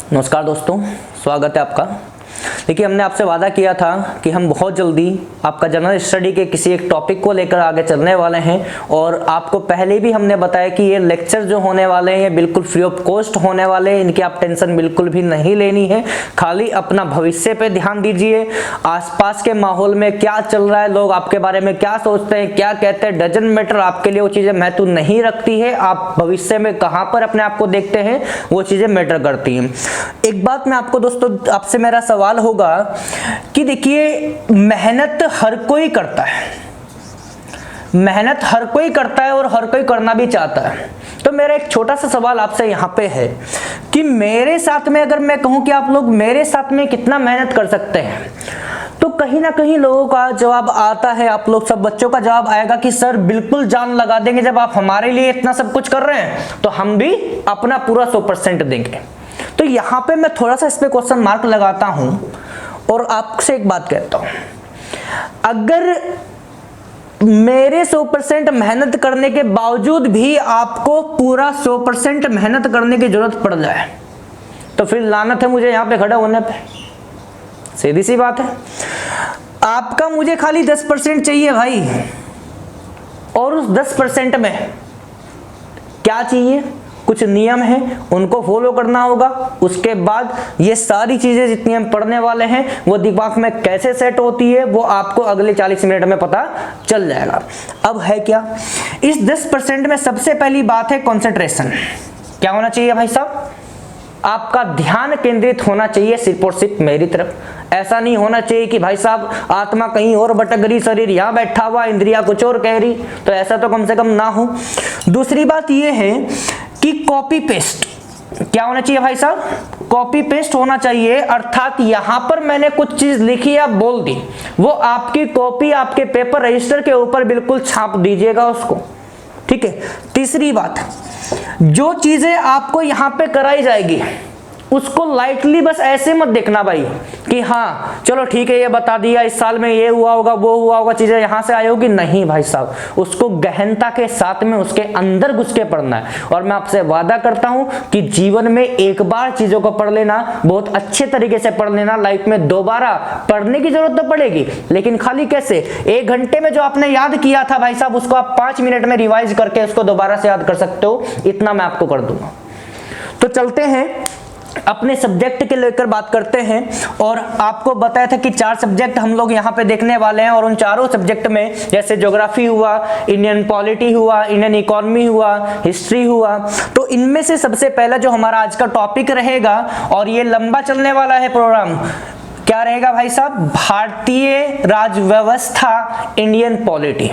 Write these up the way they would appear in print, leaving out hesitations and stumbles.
नमस्कार दोस्तों, स्वागत है आपका। देखिए, हमने आपसे वादा किया था कि हम बहुत जल्दी आपका जनरल स्टडी के किसी एक टॉपिक को लेकर आगे चलने वाले हैं और आपको पहले भी हमने बताया कि ये लेक्चर जो होने वाले हैं ये बिल्कुल फ्री ऑफ कॉस्ट होने वाले हैं। इनकी आप टेंशन बिल्कुल भी नहीं लेनी है, खाली अपना भविष्य पे ध्यान दीजिए। आसपास के माहौल में क्या चल रहा है, लोग आपके बारे में क्या सोचते हैं, क्या कहते हैं, डजंट मैटर। आपके लिए वो चीज़ें महत्व नहीं रखती है। आप भविष्य में कहाँ पर अपने आप को देखते हैं वो चीज़ें मैटर करती हैं। एक बात मैं आपको दोस्तों, आपसे मेरा सवाल होगा कि देखिए, मेहनत हर कोई करता है, मेहनत हर कोई करता है और हर कोई करना भी चाहता है। तो मेरा एक छोटा सा सवाल आपसे यहाँ पे है कि मेरे साथ में अगर मैं कहूँ कि आप लोग मेरे साथ में कितना मेहनत कर सकते हैं, तो कहीं ना कहीं लोगों का जवाब आता है, आप लोग सब बच्चों का जवाब आएगा कि सर बिल्कुल जान लगा देंगे। जब आप हमारे लिए इतना सब कुछ कर रहे हैं तो हम भी अपना पूरा 100% देंगे। तो यहाँ पे मैं थोड़ा सा इस पे क्वेश्चन मार्क लगाता हूं और आपसे एक बात कहता हूं, अगर मेरे 100% मेहनत करने के बावजूद भी आपको पूरा 100% मेहनत करने की जरूरत पड़ जाए तो फिर लानत है मुझे यहाँ पे खड़ा होने पे। सीधी सी बात है। आपका मुझे खाली 10% चाहिए भाई, और उस 10% में क्या चाहिए? कुछ नियम हैं, उनको फॉलो करना होगा। उसके बाद ये सारी चीजें जितनी हम पढ़ने वाले हैं वो दिमाग में कैसे सेट होती है वो आपको अगले 40 मिनट में पता चल जाएगा। अब है क्या, इस 10% में सबसे पहली बात है कंसंट्रेशन। क्या होना चाहिए भाई साहब? आपका ध्यान केंद्रित होना चाहिए सिर्फ और सिर्फ मेरी तरफ। ऐसा नहीं होना चाहिए कि भाई साहब आत्मा कहीं और भटक रही, शरीर यहाँ बैठा हुआ, इंद्रिया कुछ और कह रही। तो ऐसा तो कम से कम ना हो। दूसरी बात यह है कि कॉपी पेस्ट। क्या होना चाहिए भाई साहब? कॉपी पेस्ट होना चाहिए, अर्थात यहां पर मैंने कुछ चीज लिखी या बोल दी, वो आपकी कॉपी आपके पेपर रजिस्टर के ऊपर बिल्कुल छाप दीजिएगा उसको। ठीक है। तीसरी बात, जो चीजें आपको यहां पे कराई जाएगी उसको लाइटली बस ऐसे मत देखना भाई कि हाँ चलो ठीक है ये बता दिया, इस साल में ये हुआ होगा, वो हुआ होगा, चीजें यहां से आई होगी। नहीं भाई साहब, उसको गहनता के साथ में उसके अंदर घुस के पढ़ना है। और मैं आपसे वादा करता हूं कि जीवन में एक बार चीजों को पढ़ लेना, बहुत अच्छे तरीके से पढ़ लेना, लाइफ में दोबारा पढ़ने की जरूरत तो पड़ेगी, लेकिन खाली कैसे? 1 घंटे में जो आपने याद किया था भाई साहब उसको आप 5 मिनट में रिवाइज करके उसको दोबारा से याद कर सकते हो। इतना मैं आपको कर दूंगा। तो चलते हैं अपने सब्जेक्ट के लेकर बात करते हैं। और आपको बताया था कि 4 सब्जेक्ट हम लोग यहाँ पे देखने वाले हैं, और उन चारों सब्जेक्ट में जैसे ज्योग्राफी हुआ, इंडियन पॉलिटी हुआ, इंडियन इकोनॉमी हुआ, हिस्ट्री हुआ, तो इनमें से सबसे पहला जो हमारा आज का टॉपिक रहेगा, और ये लंबा चलने वाला है प्रोग्राम, क्या रहेगा भाई साहब? भारतीय राज व्यवस्था, इंडियन पॉलिटी।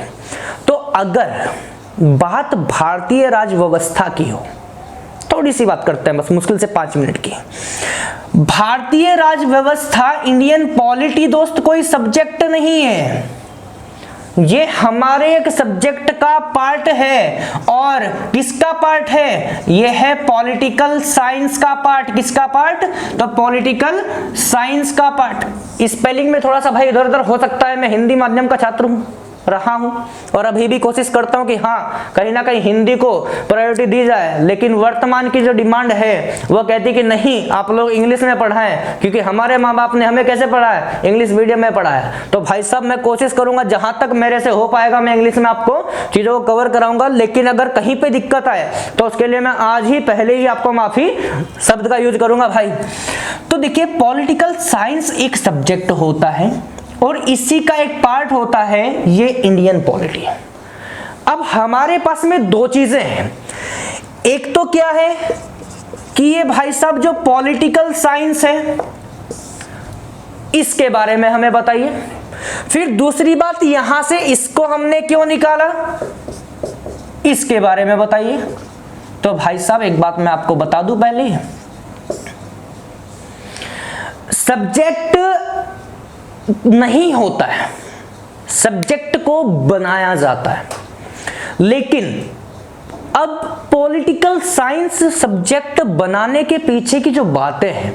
तो अगर बात भारतीय राज व्यवस्था की हो, थोड़ी सी बात करते हैं बस, मुश्किल से 5 मिनट की। भारतीय राज व्यवस्था, इंडियन पॉलिटी दोस्त कोई सब्जेक्ट नहीं है, ये हमारे एक सब्जेक्ट का पार्ट है। और किसका पार्ट है? ये है पॉलिटिकल साइंस का पार्ट। किसका पार्ट? तो पॉलिटिकल साइंस का पार्ट। स्पेलिंग में थोड़ा सा भाई इधर उधर हो सकता है, मैं हिंदी माध्यम का छात्र रहा हूं और अभी भी कोशिश करता हूं कि हाँ कहीं ना कहीं हिंदी को प्रायोरिटी दी जाए, लेकिन वर्तमान की जो डिमांड है वो कहती है कि नहीं, आप लोग इंग्लिश में पढ़ाएं, क्योंकि हमारे माँ बाप ने हमें कैसे पढ़ाया? इंग्लिश मीडियम में पढ़ाया। तो भाई साहब मैं कोशिश करूंगा जहां तक मेरे से हो पाएगा मैं इंग्लिश में आपको चीजों को कवर कराऊंगा, लेकिन अगर कहीं पे दिक्कत आए तो उसके लिए मैं आज ही पहले ही आपको माफी शब्द का यूज करूंगा भाई। तो देखिए, पॉलिटिकल साइंस एक सब्जेक्ट होता है और इसी का एक पार्ट होता है ये इंडियन पॉलिटी। अब हमारे पास में 2 चीजें हैं। एक तो क्या है कि ये भाई साहब जो पॉलिटिकल साइंस है इसके बारे में हमें बताइए। फिर दूसरी बात, यहां से इसको हमने क्यों निकाला इसके बारे में बताइए। तो भाई साहब एक बात मैं आपको बता दूं, पहले सब्जेक्ट नहीं होता है, सब्जेक्ट को बनाया जाता है। लेकिन अब पॉलिटिकल साइंस सब्जेक्ट बनाने के पीछे की जो बातें हैं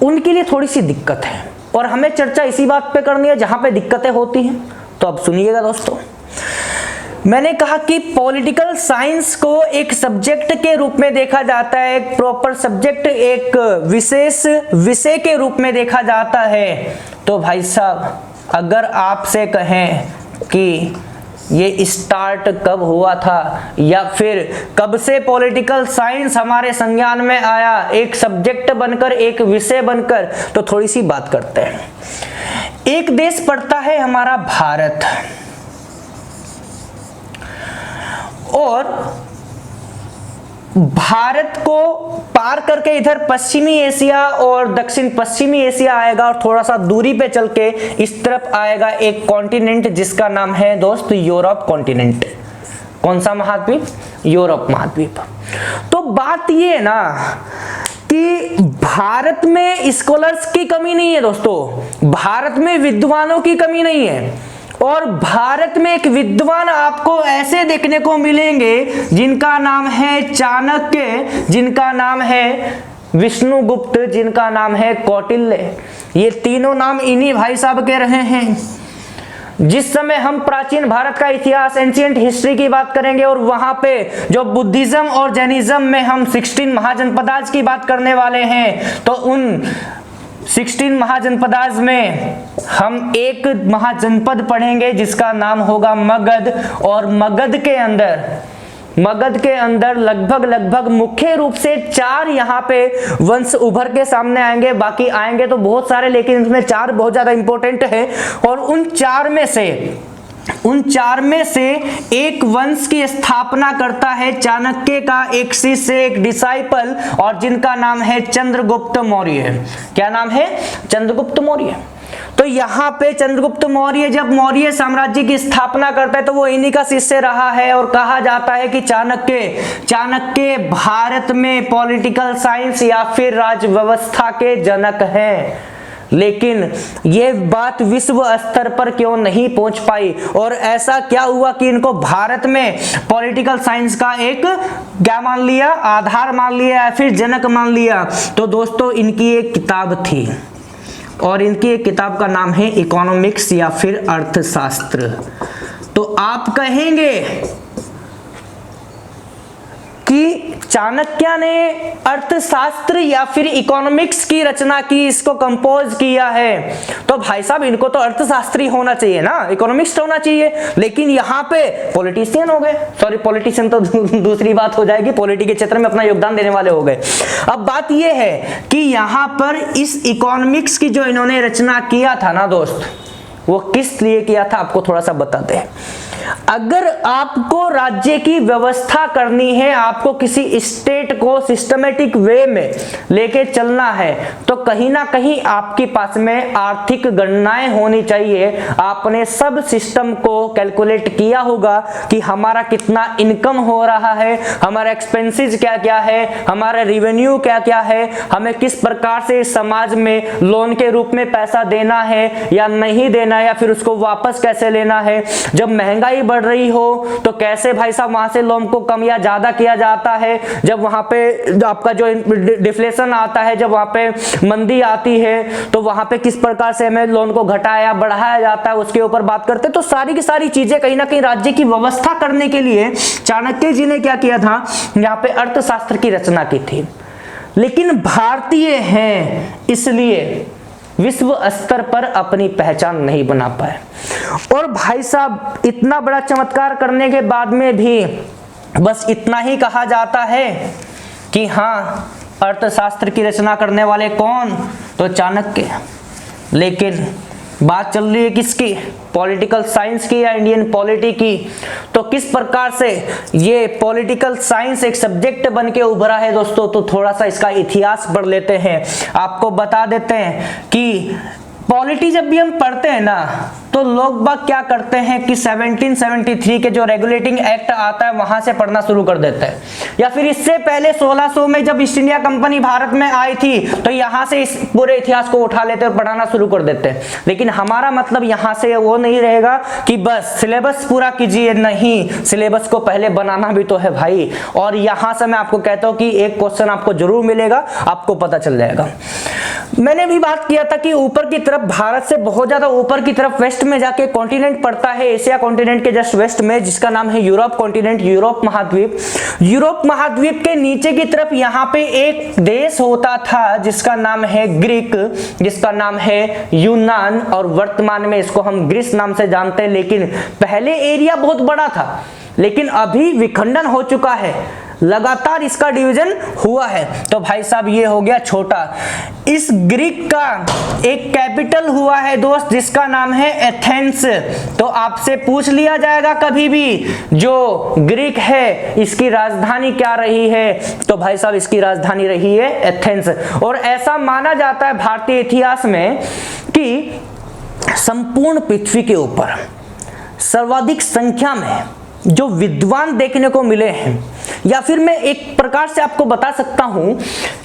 उनके लिए थोड़ी सी दिक्कत है, और हमें चर्चा इसी बात पे करनी है जहां पे दिक्कतें होती हैं। तो अब सुनिएगा दोस्तों, मैंने कहा कि पॉलिटिकल साइंस को एक सब्जेक्ट के रूप में देखा जाता है, एक प्रॉपर सब्जेक्ट, एक विशेष विषय के रूप में देखा जाता है। तो भाई साहब अगर आपसे कहें कि ये स्टार्ट कब हुआ था या फिर कब से पॉलिटिकल साइंस हमारे संज्ञान में आया, एक सब्जेक्ट बनकर, एक विषय बनकर, तो थोड़ी सी बात करते हैं। एक देश पड़ता है हमारा भारत, और भारत को पार करके इधर पश्चिमी एशिया और दक्षिण पश्चिमी एशिया आएगा, और थोड़ा सा दूरी पे चल के इस तरफ आएगा एक कॉन्टिनेंट जिसका नाम है दोस्त यूरोप कॉन्टिनेंट। कौन सा महाद्वीप? यूरोप महाद्वीप। तो बात ये है ना कि भारत में स्कॉलर्स की कमी नहीं है दोस्तों, भारत में विद्वानों की कमी नहीं है, और भारत में एक विद्वान आपको ऐसे देखने को मिलेंगे जिनका नाम है चाणक्य, जिनका नाम है विष्णुगुप्त, जिनका नाम है कौटिल्य। ये तीनों नाम इन्हीं भाई साहब के रहे हैं। जिस समय हम प्राचीन भारत का इतिहास, एंशिएंट हिस्ट्री की बात करेंगे, और वहां पे जो बुद्धिज्म और जैनिज्म में हम 16 महाजनपदाज की बात करने वाले हैं, तो उन 16 महाजनपदाज में हम एक महाजनपद पढ़ेंगे जिसका नाम होगा मगध, और मगध के अंदर लगभग मुख्य रूप से 4 यहाँ पे वंश उभर के सामने आएंगे। बाकी आएंगे तो बहुत सारे, लेकिन इसमें 4 बहुत ज्यादा इंपॉर्टेंट है। और उन चार में से एक वंश की स्थापना करता है चाणक्य का एक शिष्य, एक डिसाइपल, और जिनका नाम है चंद्रगुप्त मौर्य। क्या नाम है? चंद्रगुप्त मौर्य। तो यहाँ पे चंद्रगुप्त मौर्य जब मौर्य साम्राज्य की स्थापना करता है तो वो इन्हीं का शिष्य रहा है, और कहा जाता है कि चाणक्य भारत में पॉलिटिकल साइंस या फिर राज व्यवस्था के जनक हैं। लेकिन ये बात विश्व स्तर पर क्यों नहीं पहुंच पाई, और ऐसा क्या हुआ कि इनको भारत में पॉलिटिकल साइंस का एक क्या मान लिया? आधार मान लिया या फिर जनक मान लिया? तो दोस्तों इनकी एक किताब थी, और इनकी एक किताब का नाम है इकोनॉमिक्स या फिर अर्थशास्त्र। तो आप कहेंगे कि चाणक्य ने अर्थशास्त्र या फिर इकोनॉमिक्स की रचना की, इसको कंपोज किया है, तो भाई साहब इनको तो अर्थशास्त्री होना चाहिए ना, इकोनॉमिस्ट होना चाहिए। लेकिन यहाँ पे पॉलिटिशियन हो गए, सॉरी पॉलिटिशियन तो दूसरी बात हो जाएगी, पॉलिटी के क्षेत्र में अपना योगदान देने वाले हो गए। अब बात यह है कि यहाँ पर इस इकोनॉमिक्स की जो इन्होंने रचना किया था ना दोस्त, वो किस लिए किया था आपको थोड़ा सा बताते हैं। अगर आपको राज्य की व्यवस्था करनी है, आपको किसी स्टेट को सिस्टमेटिक वे में लेके चलना है, तो कहीं ना कहीं आपके पास में आर्थिक गणनाएं होनी चाहिए। आपने सब सिस्टम को कैलकुलेट किया होगा कि हमारा कितना इनकम हो रहा है, हमारा एक्सपेंसेस क्या क्या है, हमारा रेवेन्यू क्या क्या है, हमें किस प्रकार से समाज में लोन के रूप में पैसा देना है या नहीं देना, या फिर उसको वापस कैसे लेना है। जब महंगाई बढ़ रही हो तो कैसे भाई साहब वहां से लोन को कम या ज्यादा किया जाता है। जब वहां पे आपका जो डिफ्लेशन आता है, जब वहां पे मंदी आती है, तो वहां पे किस प्रकार से हमें लोन को घटाया बढ़ाया जाता है, उसके ऊपर बात करते हैं। तो सारी की सारी चीजें कहीं ना कहीं राज्य की व्यवस्था करने के लिए चाणक्य जी ने क्या किया था, यहाँ पे अर्थशास्त्र की रचना की थी। लेकिन भारतीय हैं इसलिए विश्व स्तर पर अपनी पहचान नहीं बना पाए। और भाई साहब इतना बड़ा चमत्कार करने के बाद में भी बस इतना ही कहा जाता है कि हाँ, अर्थशास्त्र की रचना करने वाले कौन? तो चाणक्य। लेकिन बात चल रही है किसकी? पॉलिटिकल साइंस की या इंडियन पॉलिटी की। तो किस प्रकार से ये पॉलिटिकल साइंस एक सब्जेक्ट बन के उभरा है दोस्तों, तो थोड़ा सा इसका इतिहास पढ़ लेते हैं। आपको बता देते हैं कि पॉलिटी जब भी हम पढ़ते हैं ना, तो लोग बाग क्या करते हैं कि 1773 के जो रेगुलेटिंग एक्ट आता है वहां से पढ़ना शुरू कर देते हैं, या फिर इससे पहले 1600 में जब ईस्ट इंडिया कंपनी भारत में आई थी तो यहां से इस पूरे इतिहास को उठा लेते और पढ़ाना शुरू कर देते हैं। लेकिन हमारा मतलब यहां से वो नहीं रहेगा कि बस सिलेबस पूरा कीजिए, नहीं, सिलेबस को पहले बनाना भी तो है भाई। और यहां से मैं आपको कहता हूं कि एक क्वेश्चन आपको जरूर मिलेगा, आपको पता चल जाएगा। मैंने भी बात किया था कि ऊपर की तरफ, भारत से बहुत ज्यादा ऊपर की तरफ वेस्ट में जाके कॉन्टिनेंट पड़ता है, एशिया कॉन्टिनेंट के जस्ट वेस्ट में, जिसका नाम है यूरोप कॉन्टिनेंट, यूरोप महाद्वीप। यूरोप महाद्वीप के नीचे की तरफ यहाँ पे एक देश होता था जिसका नाम है ग्रीक, जिसका नाम है यूनान, और वर्तमान में इसको हम ग्रीस नाम से जानते हैं। लेकिन पहले एरिया बहुत बड़ा था, लेकिन अभी विखंडन हो चुका है, लगातार इसका डिवीजन हुआ है। तो भाई साहब ये हो गया छोटा। इस ग्रीक का एक कैपिटल हुआ है दोस्त, जिसका नाम है एथेंस। तो आपसे पूछ लिया जाएगा कभी भी, जो ग्रीक है इसकी राजधानी क्या रही है, तो भाई साहब इसकी राजधानी रही है एथेंस। और ऐसा माना जाता है भारतीय इतिहास में कि संपूर्ण पृथ्वी के ऊपर सर्वाधिक संख्या में जो विद्वान देखने को मिले हैं, या फिर मैं एक प्रकार से आपको बता सकता हूं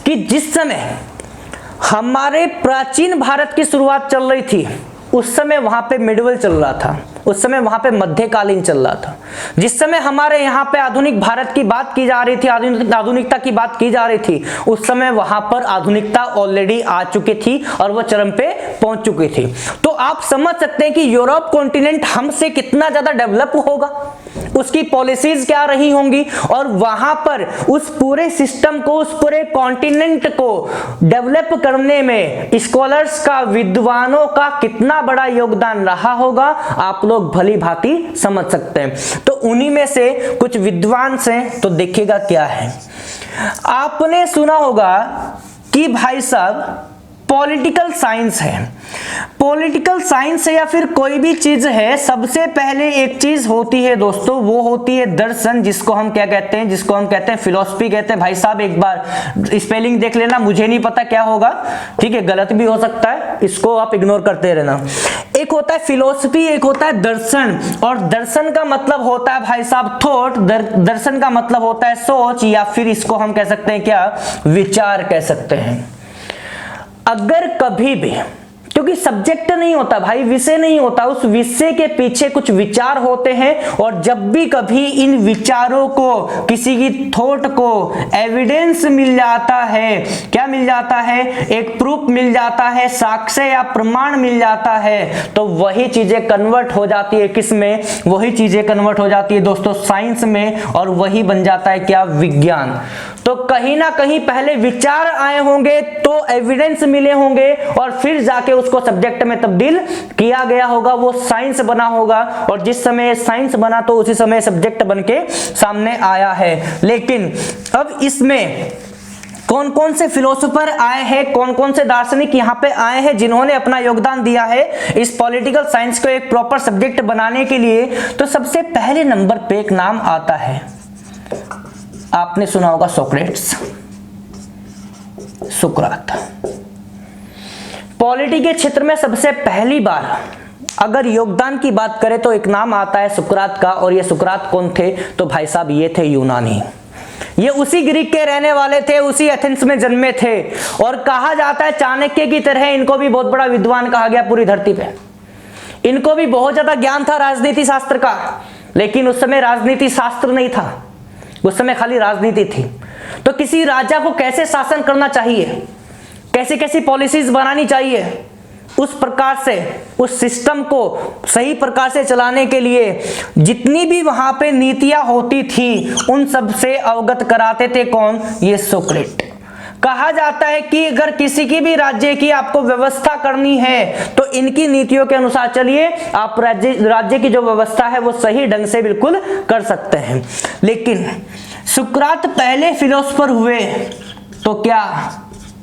कि जिस समय हमारे प्राचीन भारत की शुरुआत चल रही थी, उस समय वहां पे मिडिवल चल रहा था, उस समय वहां पे मध्यकालीन चल रहा था। जिस समय हमारे यहाँ पे आधुनिक भारत की बात की जा रही थी, आधुनिकता की बात की जा रही थी, उस समय वहां पर आधुनिकता ऑलरेडी आ चुकी थी और वह चरम पे पहुंच चुकी थी। तो आप समझ सकते हैं कि यूरोप कॉन्टिनेंट हमसे कितना ज्यादा डेवलप होगा, उसकी पॉलिसीज क्या रही होंगी, और वहां पर उस पूरे सिस्टम को, उस पूरे कॉन्टिनेंट को डेवलप करने में स्कॉलर्स का, विद्वानों का कितना बड़ा योगदान रहा होगा, आप लोग भली भांति समझ सकते हैं। तो उन्हीं में से कुछ विद्वान से, तो देखिएगा क्या है। आपने सुना होगा कि भाई साहब पॉलिटिकल साइंस है, पॉलिटिकल साइंस है या फिर कोई भी चीज है, सबसे पहले एक चीज होती है दोस्तों, वो होती है दर्शन, जिसको हम क्या कहते हैं, जिसको हम कहते हैं फिलॉसफी कहते हैं। भाई साहब एक बार स्पेलिंग देख लेना, मुझे नहीं पता क्या होगा, ठीक है, गलत भी हो सकता है, इसको आप इग्नोर करते रहना। एक होता है फिलॉसफी, एक होता है दर्शन। और दर्शन का मतलब होता है भाई साहब थॉट, दर्शन का मतलब होता है सोच, या फिर इसको हम कह सकते हैं क्या, विचार कह सकते हैं। अगर कभी भी, क्योंकि सब्जेक्ट नहीं होता भाई, विषय नहीं होता, उस विषय के पीछे कुछ विचार होते हैं, और जब भी कभी इन विचारों को, किसी की थॉट को एविडेंस मिल जाता है, क्या मिल जाता है, एक प्रूफ मिल जाता है, साक्ष्य या प्रमाण मिल जाता है, तो वही चीजें कन्वर्ट हो जाती है किस में, वही चीजें कन्वर्ट हो जाती है दोस्तों साइंस में, और वही बन जाता है क्या, विज्ञान। तो कहीं ना कहीं पहले विचार आए होंगे, तो एविडेंस मिले होंगे, और फिर जाके उसको सब्जेक्ट में तब्दील किया गया होगा, वो साइंस बना होगा। और जिस समय साइंस बना तो उसी समय सब्जेक्ट बनके सामने आया है। लेकिन अब इसमें कौन कौन से फिलोसोफर आए हैं, कौन कौन से दार्शनिक यहाँ पे आए हैं जिन्होंने अपना योगदान दिया है इस पॉलिटिकल साइंस को एक प्रॉपर सब्जेक्ट बनाने के लिए, तो सबसे पहले नंबर पे एक नाम आता है, आपने सुना होगा सोक्रेट्स, सुकरात। पॉलिटी के क्षेत्र में सबसे पहली बार अगर योगदान की बात करें तो एक नाम आता है सुकरात का। और ये सुकरात कौन थे, तो भाई साहब ये थे यूनानी, ये उसी ग्रीक के रहने वाले थे, उसी एथेंस में जन्मे थे। और कहा जाता है चाणक्य की तरह इनको भी बहुत बड़ा विद्वान कहा गया पूरी धरती पे। इनको भी बहुत ज्यादा ज्ञान था राजनीति शास्त्र का, लेकिन उस समय राजनीति शास्त्र नहीं था, उस समय खाली राजनीति थी। तो किसी राजा को कैसे शासन करना चाहिए, कैसी कैसी पॉलिसीज बनानी चाहिए, उस प्रकार से उस सिस्टम को सही प्रकार से चलाने के लिए जितनी भी वहां पे नीतियां होती थी उन सब से अवगत कराते थे कौन, ये सोक्रेट। कहा जाता है कि अगर किसी की भी राज्य की आपको व्यवस्था करनी है तो इनकी नीतियों के अनुसार चलिए, आप राज्य की जो व्यवस्था है वो सही ढंग से बिल्कुल कर सकते हैं। लेकिन सुकरात पहले फिलोसोफर हुए, तो क्या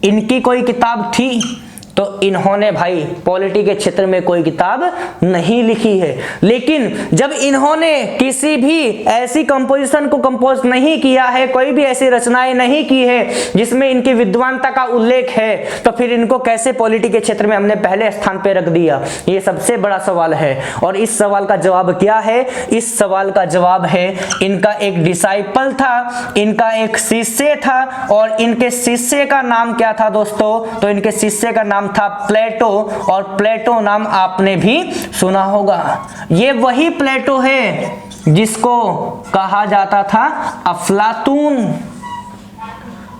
इनकी कोई किताब थी, तो इन्होंने भाई पॉलिटी के क्षेत्र में कोई किताब नहीं लिखी है। लेकिन जब इन्होंने किसी भी ऐसी कंपोजिशन को कंपोज नहीं किया है, कोई भी ऐसी रचनाएं नहीं की है जिसमें इनकी विद्वानता का उल्लेख है, तो फिर इनको कैसे पॉलिटी के क्षेत्र में हमने पहले स्थान पे रख दिया, ये सबसे बड़ा सवाल है। और इस सवाल का जवाब क्या है, इस सवाल का जवाब है इनका एक डिसाइपल था, इनका एक शिष्य था। और इनके शिष्य का नाम क्या था दोस्तों, तो इनके शिष्य का नाम था प्लेटो। और प्लेटो नाम आपने भी सुना होगा। ये वही प्लेटो है जिसको कहा जाता था अफलातून,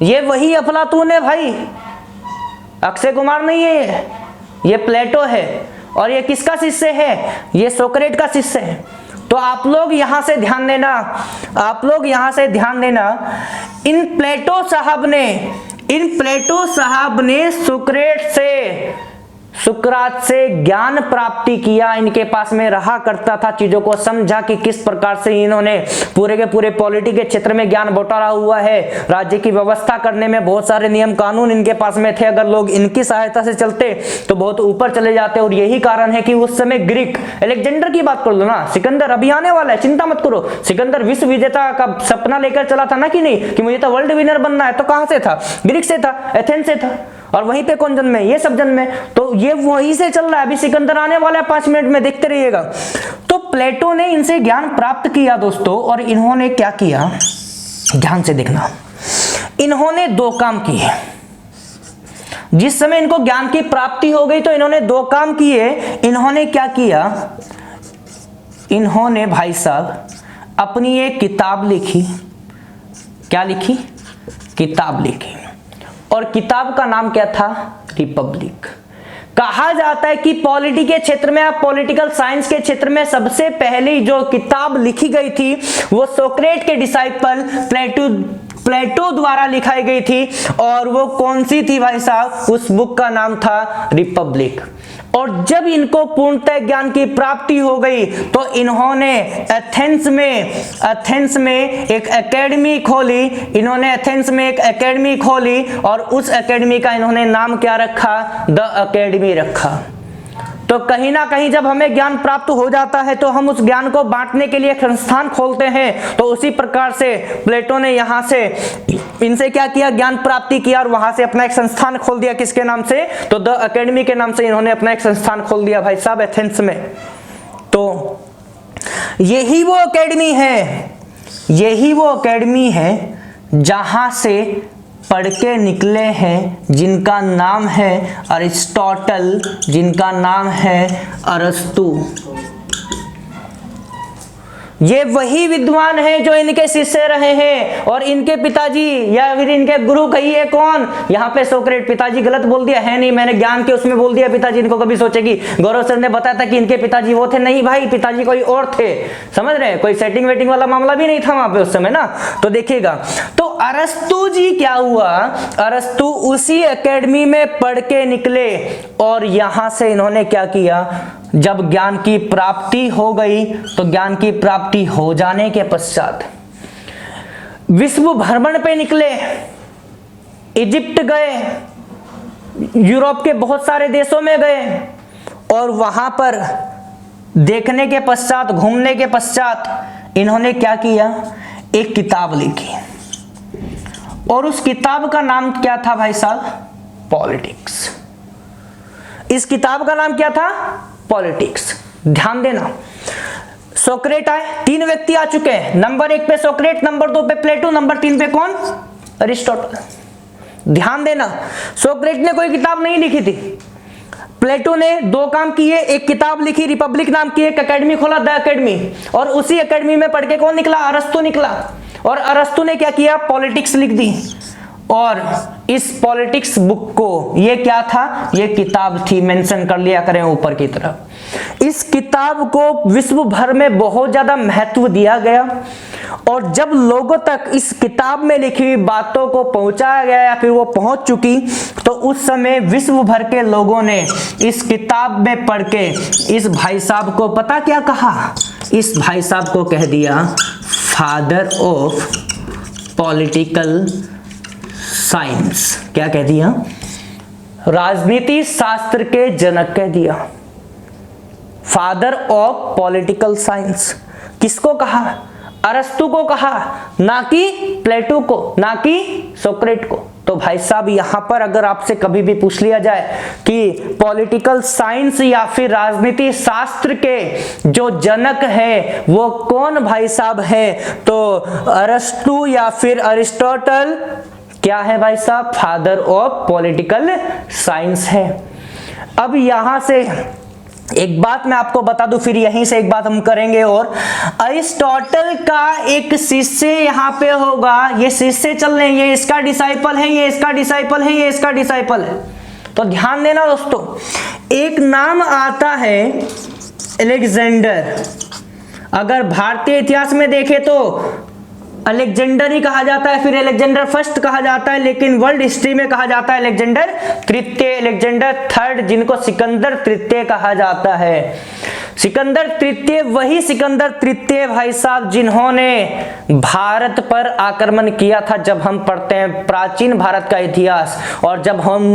ये वही अफलातून है भाई। अक्षय कुमार नहीं है ये प्लेटो है। और ये किसका शिष्य है? ये सोक्रेट का शिष्य है। तो आप लोग यहां से ध्यान देना, आप लोग यहां से ध्यान देना, इन प्लेटो साहब ने सुकरात से ज्ञान प्राप्ति किया। इनके पास में रहा करता था, चीजों को समझा कि किस प्रकार से इन्होंने पूरे के पूरे पॉलिटी के क्षेत्र में ज्ञान बटोरा हुआ है। राज्य की व्यवस्था करने में बहुत सारे नियम कानून इनके पास में थे। अगर लोग इनकी सहायता से चलते तो बहुत ऊपर चले जाते। और यही कारण है कि उस समय ग्रीक, अलेक्जेंडर की बात कर लो ना, सिकंदर अभी आने वाला है, चिंता मत करो। सिकंदर विश्व विजेता का सपना लेकर चला था ना कि नहीं, कि मुझे तो वर्ल्ड विनर बनना है। तो कहां से था? ग्रीक से था, एथेंस से था। और वहीं पे कौन जन्मे? ये सब जन्मे। तो ये वहीं से चल रहा है। अभी सिकंदर आने वाला है 5 मिनट में, देखते रहिएगा। तो प्लेटो ने इनसे ज्ञान प्राप्त किया दोस्तों। और इन्होंने क्या किया, ध्यान से देखना, इन्होंने 2 काम किए। जिस समय इनको ज्ञान की प्राप्ति हो गई तो इन्होंने 2 काम किए। इन्होंने क्या किया, इन्होंने भाई साहब अपनी एक किताब लिखी। क्या लिखी? किताब लिखी। और किताब का नाम क्या था? रिपब्लिक। कहा जाता है कि पॉलिटी के क्षेत्र में, पॉलिटिकल साइंस के क्षेत्र में सबसे पहली जो किताब लिखी गई थी वो सोक्रेट के डिसाइपल प्लेटो द्वारा लिखाई गई थी। और वो कौन सी थी भाई साहब? उस बुक का नाम था रिपब्लिक। और जब इनको पूर्णतः ज्ञान की प्राप्ति हो गई तो इन्होंने एथेंस में एक एकेडमी खोली। इन्होंने एथेंस में एक एकेडमी खोली और उस एकेडमी का इन्होंने नाम क्या रखा? द एकेडमी रखा। तो कहीं ना कहीं जब हमें ज्ञान प्राप्त हो जाता है तो हम उस ज्ञान को बांटने के लिए एक संस्थान खोलते हैं। तो उसी प्रकार से प्लेटो ने यहां से इनसे क्या किया? ज्ञान प्राप्ति किया और वहां से अपना एक संस्थान खोल दिया। किसके नाम से? तो द एकेडमी के नाम से इन्होंने अपना एक संस्थान खोल दिया भाई साहब, एथेंस में। तो यही वो एकेडमी है जहां से पढ़ के निकले हैं, जिनका नाम है अरिस्टोटल, जिनका नाम है अरस्तु। ये वही विद्वान हैं जो इनके शिष्य रहे हैं। और इनके पिताजी या फिर इनके गुरु कहिए कौन? यहाँ पे सोक्रेट। पिताजी गलत बोल दिया है नहीं, मैंने ज्ञान के उसमें बोल दिया पिताजी। इनको कभी सोचेगी, गौरव सर ने बताया था कि इनके पिताजी वो थे। नहीं भाई, पिताजी कोई और थे। समझ रहे हैं? कोई सेटिंग वेटिंग वाला मामला भी नहीं था वहां पे उस समय ना। तो देखिएगा, तो अरस्तु जी क्या हुआ? अरस्तु उसी एकेडमी में पढ़ के निकले और यहां से इन्होंने क्या किया? जब ज्ञान की प्राप्ति हो गई तो ज्ञान की प्राप्ति हो जाने के पश्चात विश्व भ्रमण पे निकले। इजिप्ट गए, यूरोप के बहुत सारे देशों में गए और वहां पर देखने के पश्चात, घूमने के पश्चात इन्होंने क्या किया? एक किताब लिखी। और उस किताब का नाम क्या था भाई साहब? पॉलिटिक्स। इस किताब का नाम क्या था? पॉलिटिक्स। ध्यान देना, सोक्रेट आए, 3 व्यक्ति आ चुके हैं। नंबर 1 पे सोक्रेट, नंबर 2 पे प्लेटो, नंबर 3 पे कौन? अरिस्टोटल। ध्यान देना, सोक्रेट ने कोई किताब नहीं लिखी थी। प्लेटो ने 2 काम किए, एक किताब लिखी रिपब्लिक नाम की, एक एकेडमी खोला द एकेडमी। और उसी एकेडमी में पढ़ के कौन निकला? अरस्तु निकला। और अरस्तु ने क्या किया? पॉलिटिक्स लिख दी। और इस पॉलिटिक्स बुक को, ये क्या था? ये किताब थी, मेंशन कर लिया करें ऊपर की तरफ। इस किताब को विश्व भर में बहुत ज्यादा महत्व दिया गया। और जब लोगों तक इस किताब में लिखी हुई बातों को पहुंचाया गया या फिर वो पहुंच चुकी, तो उस समय विश्व भर के लोगों ने इस किताब में पढ़ के इस भाई साहब को पता क्या कहा? इस भाई साहब को कह दिया फादर ऑफ पॉलिटिकल साइंस। क्या कह दिया? राजनीति शास्त्र के जनक कह दिया, फादर ऑफ पॉलिटिकल साइंस। किसको कहा? अरस्तु को कहा, ना कि प्लेटो को, ना कि सोक्रेट को। तो भाई साहब यहां पर अगर आपसे कभी भी पूछ लिया जाए कि पॉलिटिकल साइंस या फिर राजनीति शास्त्र के जो जनक है वो कौन भाई साहब है, तो अरस्तु या फिर अरिस्टोटल क्या है भाई साहब? फादर ऑफ पॉलिटिकल साइंस है। अब यहां से एक बात मैं आपको बता दूं, फिर यहीं से एक बात हम करेंगे। और अरिस्टोटल का एक शिष्य यहां पे होगा, ये शिष्य चल रहे हैं, ये इसका डिसाइपल है, ये इसका डिसाइपल है, ये इसका डिसाइपल है। तो ध्यान देना दोस्तों, एक नाम आता है अलेक्जेंडर। अगर भारतीय इतिहास में देखें तो अलेक्जेंडर ही कहा जाता है, फिर अलेक्जेंडर फर्स्ट कहा जाता है, लेकिन वर्ल्ड हिस्ट्री में कहा जाता है अलेक्जेंडर तृतीय, अलेक्जेंडर थर्ड, जिनको सिकंदर तृतीय कहा जाता है। सिकंदर तृतीय वही सिकंदर तृतीय भाई साहब जिन्होंने भारत पर आक्रमण किया था। जब हम पढ़ते हैं प्राचीन भारत का इतिहास और जब हम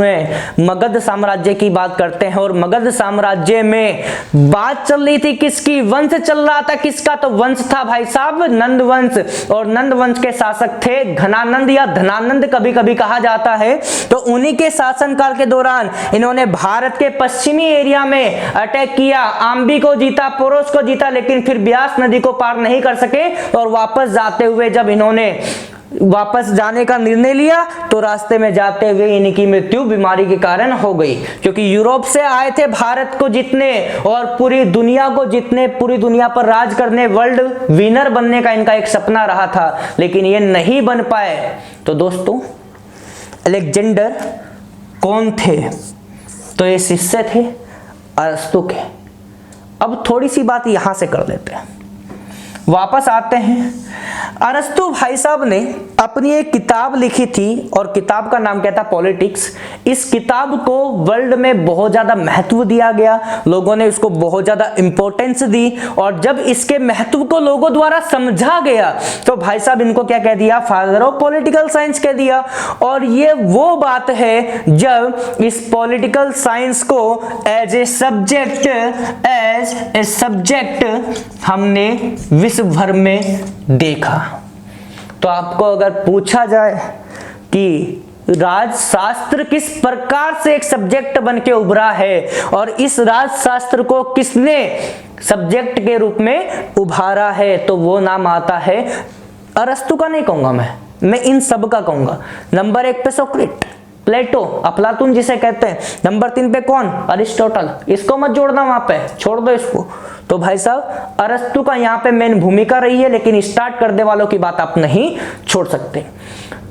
मगध साम्राज्य की बात करते हैं, और मगध साम्राज्य में बात चल रही थी किसकी, वंश चल रहा था किसका, तो वंश था भाई साहब नंद वंश, और नंद वंश के शासक थे घनानंद या धनानंद कभी कभी कहा जाता है। तो उन्हीं के शासनकाल के दौरान इन्होंने भारत के पश्चिमी एरिया में अटैक किया, आम्बी को जीता, पोरोस को जीता, लेकिन फिर ब्यास नदी को पार नहीं कर सके। और वापस जाते हुए जब इन्होंने वापस जाने का निर्णय लिया तो रास्ते में जाते हुए इनकी मृत्यु बीमारी के कारण हो गई, क्योंकि यूरोप से आए थे भारत को जीतने और पूरी दुनिया को जीतने, पूरी दुनिया पर राज करने, वर्ल्ड विनर बनने का इनका एक सपना रहा था, लेकिन ये नहीं बन पाए। तो दोस्तों अलेक्जेंडर कौन थे, तो ये शिष्य थे अरस्तु के। अब थोड़ी सी बात यहां से कर लेते हैं, वापस आते हैं। अरस्तु भाई साहब ने अपनी एक किताब लिखी थी और किताब का नाम क्या था, पॉलिटिक्स। इस किताब को वर्ल्ड में बहुत ज्यादा महत्व दिया गया, लोगों ने उसको बहुत ज्यादा इंपॉर्टेंस दी, और जब इसके महत्व को लोगों द्वारा समझा गया तो भाई साहब इनको क्या कह दिया, फादर ऑफ पॉलिटिकल साइंस कह दिया। और ये वो बात है जब इस पॉलिटिकल साइंस को एज ए सब्जेक्ट हमने विश्व भर में देखा। तो आपको अगर पूछा जाए कि राजशास्त्र किस प्रकार से एक सब्जेक्ट बन के उभरा है और इस राजशास्त्र को किसने सब्जेक्ट के रूप में उभारा है, तो वो नाम आता है, अरस्तु का नहीं कहूंगा मैं इन सब का कहूंगा। नंबर 1 पे सोक्रेट, प्लेटो, अफलातून जिसे कहते हैं। नंबर 3 पे कौन, अरिस्टोटल, इसको मत जोड़ना वहां पे, छोड़ दो इसको। तो भाई साहब अरस्तु का यहाँ पे मेन भूमिका रही है, लेकिन स्टार्ट करने वालों की बात आप नहीं छोड़ सकते।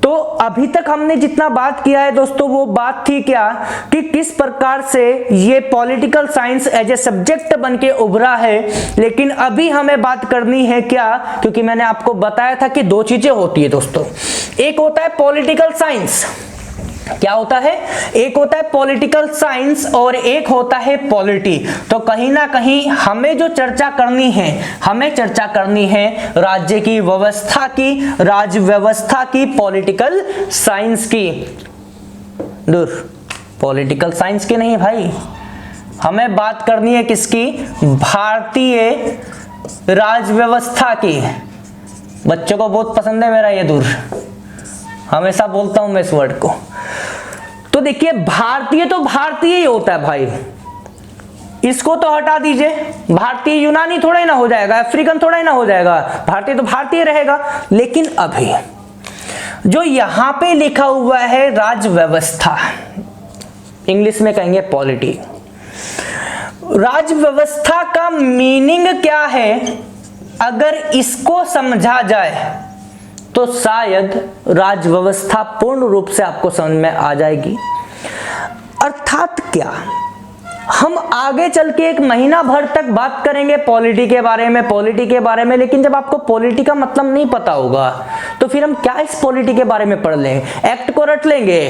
तो अभी तक हमने जितना बात किया है दोस्तों, वो बात थी क्या कि किस प्रकार से ये political science as a subject बन के उभरा है। लेकिन अभी हमें बात करनी है क्या, क्योंकि मैंने आपको बताया था कि दो चीजें होती है दोस्तों, एक होता है पॉलिटिकल साइंस, क्या होता है, एक होता है पॉलिटिकल साइंस और एक होता है पॉलिटी। तो कहीं ना कहीं हमें जो चर्चा करनी है, हमें चर्चा करनी है राज्य की व्यवस्था की, राज व्यवस्था की, पॉलिटिकल साइंस की। दूर पॉलिटिकल साइंस की नहीं भाई, हमें बात करनी है किसकी, भारतीय राज व्यवस्था की। बच्चों को बहुत पसंद है मेरा ये दूर, हमेशा बोलता हूं मैं इस वर्ड को। तो देखिए भारतीय तो भारतीय ही होता है भाई, इसको तो हटा दीजिए, भारतीय यूनानी थोड़ा ही ना हो जाएगा, अफ्रीकन थोड़ा ही ना हो जाएगा, भारतीय तो भारतीय रहेगा। लेकिन अभी जो यहां पे लिखा हुआ है राज व्यवस्था, इंग्लिश में कहेंगे पॉलिटी, राज व्यवस्था का मीनिंग क्या है, अगर इसको समझा जाए तो शायद राज व्यवस्था पूर्ण रूप से आपको समझ में आ जाएगी। अर्थात क्या, हम आगे चल के एक महीना भर तक बात करेंगे पॉलिटी के बारे में, लेकिन जब आपको पॉलिटी का मतलब नहीं पता होगा तो फिर हम क्या इस पॉलिटी के बारे में पढ़ लेंगे, एक्ट को रट लेंगे,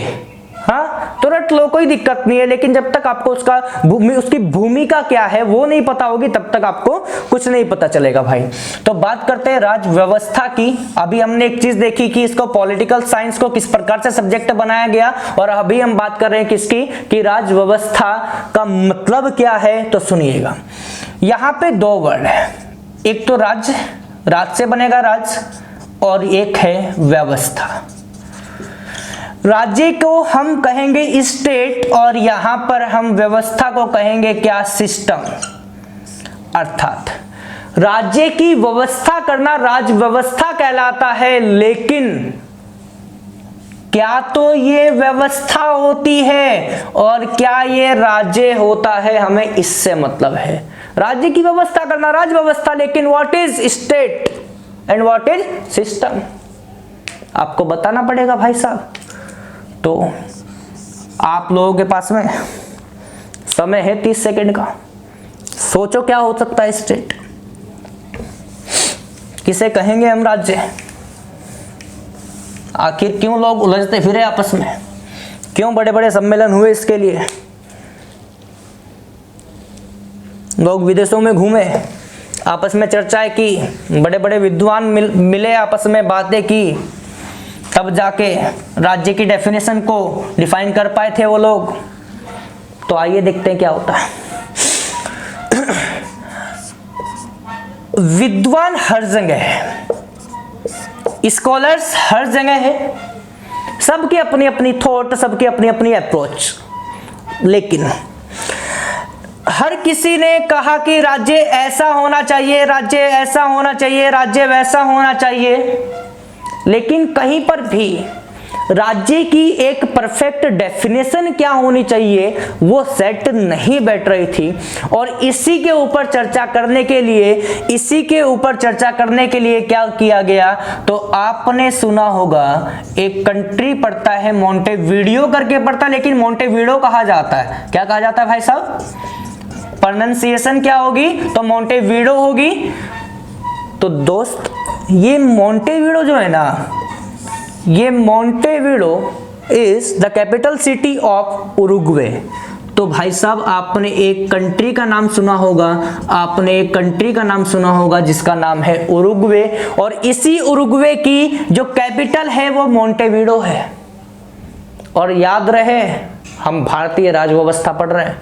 हाँ तो रट लो, कोई दिक्कत नहीं है। लेकिन जब तक आपको उसकी भूमिका क्या है वो नहीं पता होगी, तब तक आपको कुछ नहीं पता चलेगा भाई। तो बात करते हैं राज व्यवस्था की। अभी हमने एक चीज देखी कि इसको पॉलिटिकल साइंस को किस प्रकार से सब्जेक्ट बनाया गया, और अभी हम बात कर रहे हैं किसकी, कि राज व्यवस्था का मतलब क्या है। तो सुनिएगा, यहाँ पे दो वर्ड है, एक तो राज, राज से बनेगा राज, और एक है व्यवस्था। राज्य को हम कहेंगे स्टेट और यहां पर हम व्यवस्था को कहेंगे क्या, सिस्टम। अर्थात राज्य की व्यवस्था करना राज व्यवस्था कहलाता है। लेकिन क्या तो ये व्यवस्था होती है और क्या ये राज्य होता है, हमें इससे मतलब है। राज्य की व्यवस्था करना राज व्यवस्था, लेकिन what is state and what is system आपको बताना पड़ेगा भाई साहब। तो आप लोगों के पास में समय है 30 सेकंड का। सोचो क्या हो सकता है स्टेट, किसे कहेंगे हम राज्य? आखिर क्यों लोग उलझते फिरे आपस में, क्यों बड़े बड़े सम्मेलन हुए इसके लिए? लोग विदेशों में घूमे, आपस में चर्चाएं की, बड़े बड़े विद्वान मिले, आपस में बातें की, तब जाके राज्य की डेफिनेशन को डिफाइन कर पाए थे वो लोग। तो आइए देखते हैं क्या होता है। विद्वान हर जगह है, स्कॉलर्स हर जगह है, सबकी अपनी अपनी थॉट, सबकी अपनी अपनी अप्रोच, लेकिन हर किसी ने कहा कि राज्य ऐसा होना चाहिए, राज्य ऐसा होना चाहिए, राज्य वैसा होना चाहिए, लेकिन कहीं पर भी राज्य की एक परफेक्ट डेफिनेशन क्या होनी चाहिए वो सेट नहीं बैठ रही थी। और इसी के ऊपर चर्चा करने के लिए क्या किया गया, तो आपने सुना होगा एक कंट्री पड़ता है मोंटेवीडियो करके पड़ता है, लेकिन मोंटेवीडियो कहा जाता है, क्या कहा जाता है भाई साहब? प्रोनाउंसिएशन क्या होगी? तो मोंटेवीडियो होगी। तो दोस्त ये मोंटेवीडियो जो है ना, ये Montevideo is the capital city of Uruguay. तो भाई साहब आपने एक कंट्री का नाम सुना होगा, जिसका नाम है उरुग्वे, और इसी उरुग्वे की जो कैपिटल है वो मोंटेवीडियो है। और याद रहे हम भारतीय राज व्यवस्था पढ़ रहे हैं।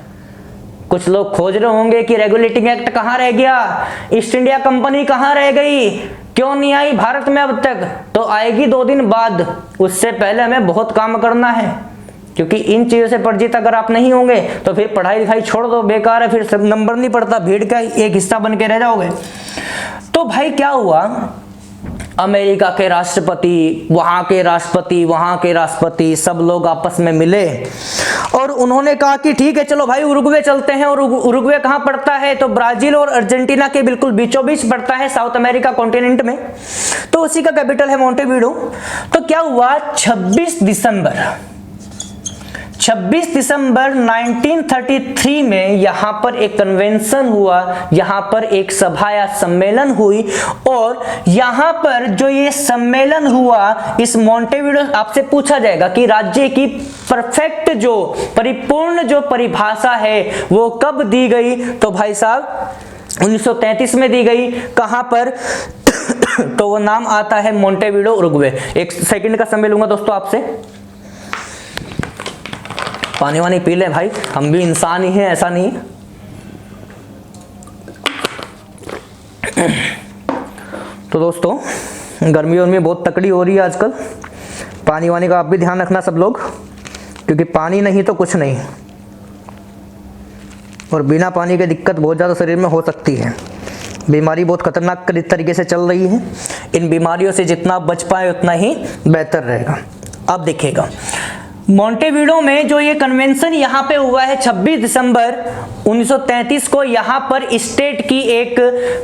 कुछ लोग खोज रहे होंगे कि रेगुलेटिंग एक्ट कहाँ रह गया, ईस्ट इंडिया कंपनी कहाँ रह गई, क्यों नहीं आई भारत में अब तक? तो आएगी 2 दिन बाद, उससे पहले हमें बहुत काम करना है, क्योंकि इन चीजों से परिचित अगर आप नहीं होंगे तो फिर पढ़ाई लिखाई छोड़ दो, बेकार है, फिर सब नंबर नहीं पड़ता, भीड़ का एक हिस्सा बन के रह जाओगे। तो भाई क्या हुआ, अमेरिका के राष्ट्रपति, वहां के राष्ट्रपति सब लोग आपस में मिले और उन्होंने कहा कि ठीक है चलो भाई उरुग्वे चलते हैं। और उरुग्वे कहाँ पड़ता है? तो ब्राजील और अर्जेंटीना के बिल्कुल बीचों बीच पड़ता है, साउथ अमेरिका कॉन्टिनेंट में। तो उसी का कैपिटल है मोंटेवीडियो। तो क्या हुआ, 26 दिसंबर 1933 में यहां पर एक कन्वेंशन हुआ, यहां पर एक सभा या सम्मेलन हुई। और यहां पर जो ये सम्मेलन हुआ, इस मोंटेवीडियो, आपसे पूछा जाएगा कि राज्य की परफेक्ट जो परिपूर्ण जो परिभाषा है वो कब दी गई? तो भाई साहब 1933 में दी गई। कहां पर? तो वो नाम आता है मोंटेवीडियो उरुग्वे। एक सेकंड का समय लूंगा दोस्तों आपसे, पानी वानी पी लें भाई, हम भी इंसान ही हैं, ऐसा नहीं। तो दोस्तों गर्मियों में बहुत तकड़ी हो रही है आजकल, पानी वानी का आप भी ध्यान रखना सब लोग, क्योंकि पानी नहीं तो कुछ नहीं, और बिना पानी के दिक्कत बहुत ज़्यादा शरीर में हो सकती है। बीमारी बहुत खतरनाक तरीके से चल रही है, इन बीमारियों से जितना बच पाए उतना ही बेहतर रहेगा। अब देखिएगा मोंटेवीडियो में जो ये कन्वेंशन यहाँ पे हुआ है 26 दिसंबर 1933 को, यहाँ पर स्टेट की एक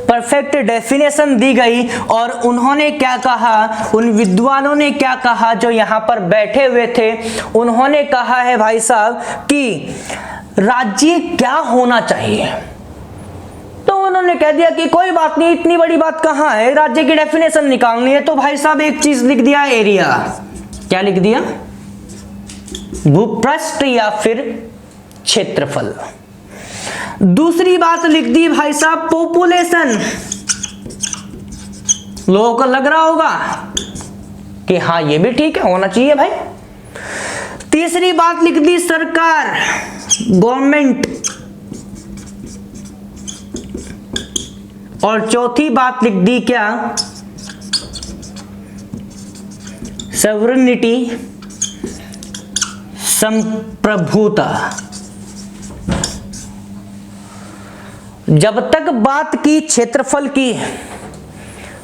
परफेक्ट डेफिनेशन दी गई। और उन्होंने क्या कहा, उन विद्वानों ने क्या कहा जो यहाँ पर बैठे हुए थे, उन्होंने कहा है भाई साहब कि राज्य क्या होना चाहिए। तो उन्होंने कह दिया कि कोई बात नहीं, इतनी बड़ी बात कहाँ है, राज्य की डेफिनेशन निकालनी है। तो भाई साहब एक चीज लिख दिया, एरिया। क्या लिख दिया? भूपृष्ठ या फिर क्षेत्रफल। दूसरी बात लिख दी भाई साहब पॉपुलेशन। लोगों को लग रहा होगा कि हाँ ये भी ठीक है, होना चाहिए भाई। तीसरी बात लिख दी सरकार, गवर्नमेंट। और चौथी बात लिख दी क्या? सॉवरेनिटी, संप्रभुता। जब तक बात की क्षेत्रफल की,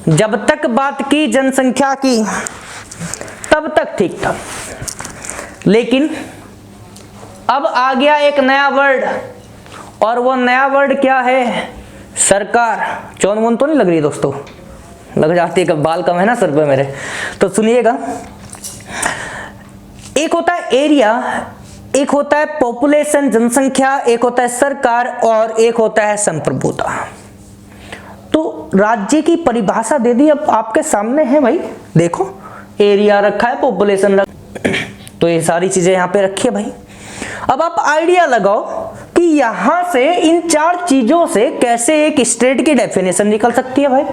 जब तक बात की जनसंख्या की, तब तक ठीक था। लेकिन अब आ गया एक नया वर्ड, और वो नया वर्ड क्या है? सरकार। चौन वोन तो नहीं लग रही दोस्तों? लग जाती है, कब बाल कम है ना सर पे मेरे। तो सुनिएगा, एक होता है एरिया, एक होता है पॉपुलेशन जनसंख्या, एक होता है सरकार और एक होता है संप्रभुता। तो राज्य की परिभाषा दे दी, अब आपके सामने है भाई, देखो एरिया रखा है, पॉपुलेशन तो ये सारी चीजें यहां पे रखी है भाई। अब आप आइडिया लगाओ कि यहां से इन चार चीजों से कैसे एक स्टेट की डेफिनेशन निकल सकती है भाई।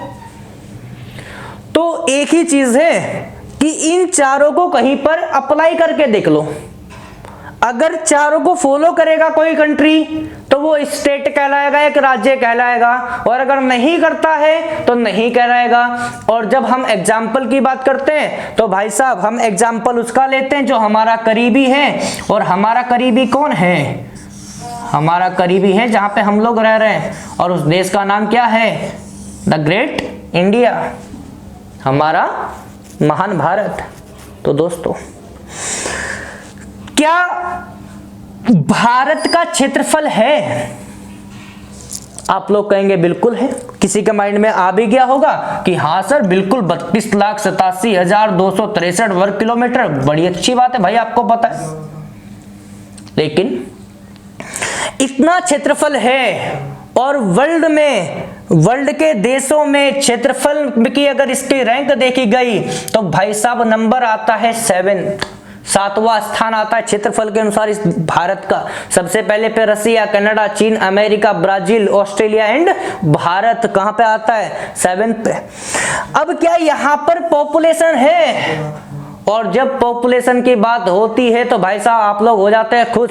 तो एक ही चीज है कि इन चारों को कहीं पर अप्लाई करके देख लो, अगर चारों को फॉलो करेगा कोई कंट्री तो वो स्टेट कहलाएगा, एक राज्य कहलाएगा, और अगर नहीं करता है तो नहीं कहलाएगा। और जब हम एग्जाम्पल की बात करते हैं तो भाई साहब हम एग्जाम्पल उसका लेते हैं जो हमारा करीबी है, और हमारा करीबी कौन है, हमारा करीबी है जहां पे हम लोग रह रहे हैं, और उस देश का नाम क्या है, द ग्रेट इंडिया, हमारा महान भारत। तो दोस्तों क्या भारत का क्षेत्रफल है? आप लोग कहेंगे बिल्कुल है। किसी के माइंड में आ भी गया होगा कि हाँ सर बिल्कुल 32,87,263 वर्ग किलोमीटर, बड़ी अच्छी बात है भाई, आपको पता है। लेकिन इतना क्षेत्रफल है, और वर्ल्ड के देशों में क्षेत्रफल की अगर इसकी रैंक देखी गई तो भाई साहब नंबर आता है 7वां स्थान आता है क्षेत्रफल के अनुसार इस भारत का। सबसे पहले पे रसिया, कनाडा, चीन, America, Brazil, Australia and Bharat कहां पे आता है, 7 पे। अब क्या यहां पर पॉपुलेशन है? और जब पॉपुलेशन की बात होती है तो भाई साहब आप लोग हो जाते हैं खुश।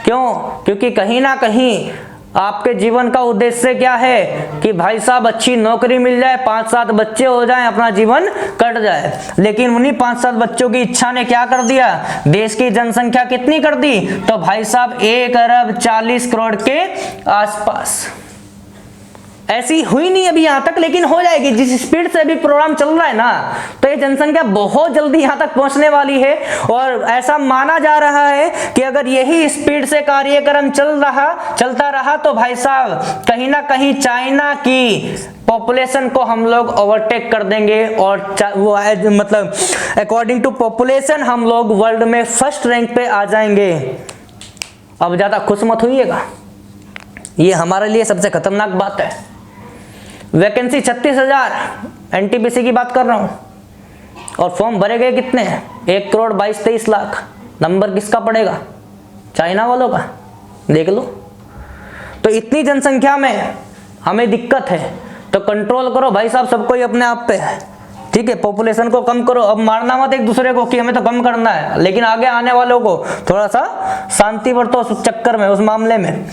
क्यों? क्योंकि कहीं ना कहीं आपके जीवन का उद्देश्य क्या है कि भाई साहब अच्छी नौकरी मिल जाए, 5-7 बच्चे हो जाएं, अपना जीवन कट जाए। लेकिन उन्हीं 5-7 बच्चों की इच्छा ने क्या कर दिया, देश की जनसंख्या कितनी कर दी, तो भाई साहब 1,40,00,00,000 के आसपास। ऐसी हुई नहीं अभी यहां तक, लेकिन हो जाएगी। जिस स्पीड से अभी प्रोग्राम चल रहा है ना, तो ये जनसंख्या बहुत जल्दी यहां तक पहुंचने वाली है। और ऐसा माना जा रहा है कि अगर यही स्पीड से कार्यक्रम चलता रहा तो भाई साहब कहीं ना कहीं चाइना की पॉपुलेशन को हम लोग ओवरटेक कर देंगे, और वो मतलब अकॉर्डिंग टू पॉपुलेशन हम लोग वर्ल्ड में फर्स्ट रैंक पे आ जाएंगे। अब ज्यादा खुश मत होइएगा, ये हमारे लिए सबसे खतरनाक बात है। वैकेंसी 36,000, एनटीपीसी की बात कर रहा हूं, और फॉर्म भरे गए कितने हैं, 1,22,23,00,000। नंबर किसका पड़ेगा, चाइना वालों का, देख लो। तो इतनी जनसंख्या में हमें दिक्कत है, तो कंट्रोल करो भाई साहब सबको ही अपने आप पे, ठीक है। पॉपुलेशन को कम करो, अब मारना मत एक दूसरे को कि हमें तो कम करना है, लेकिन आगे आने वालों को थोड़ा सा शांति बरतो उस चक्कर में, उस मामले में।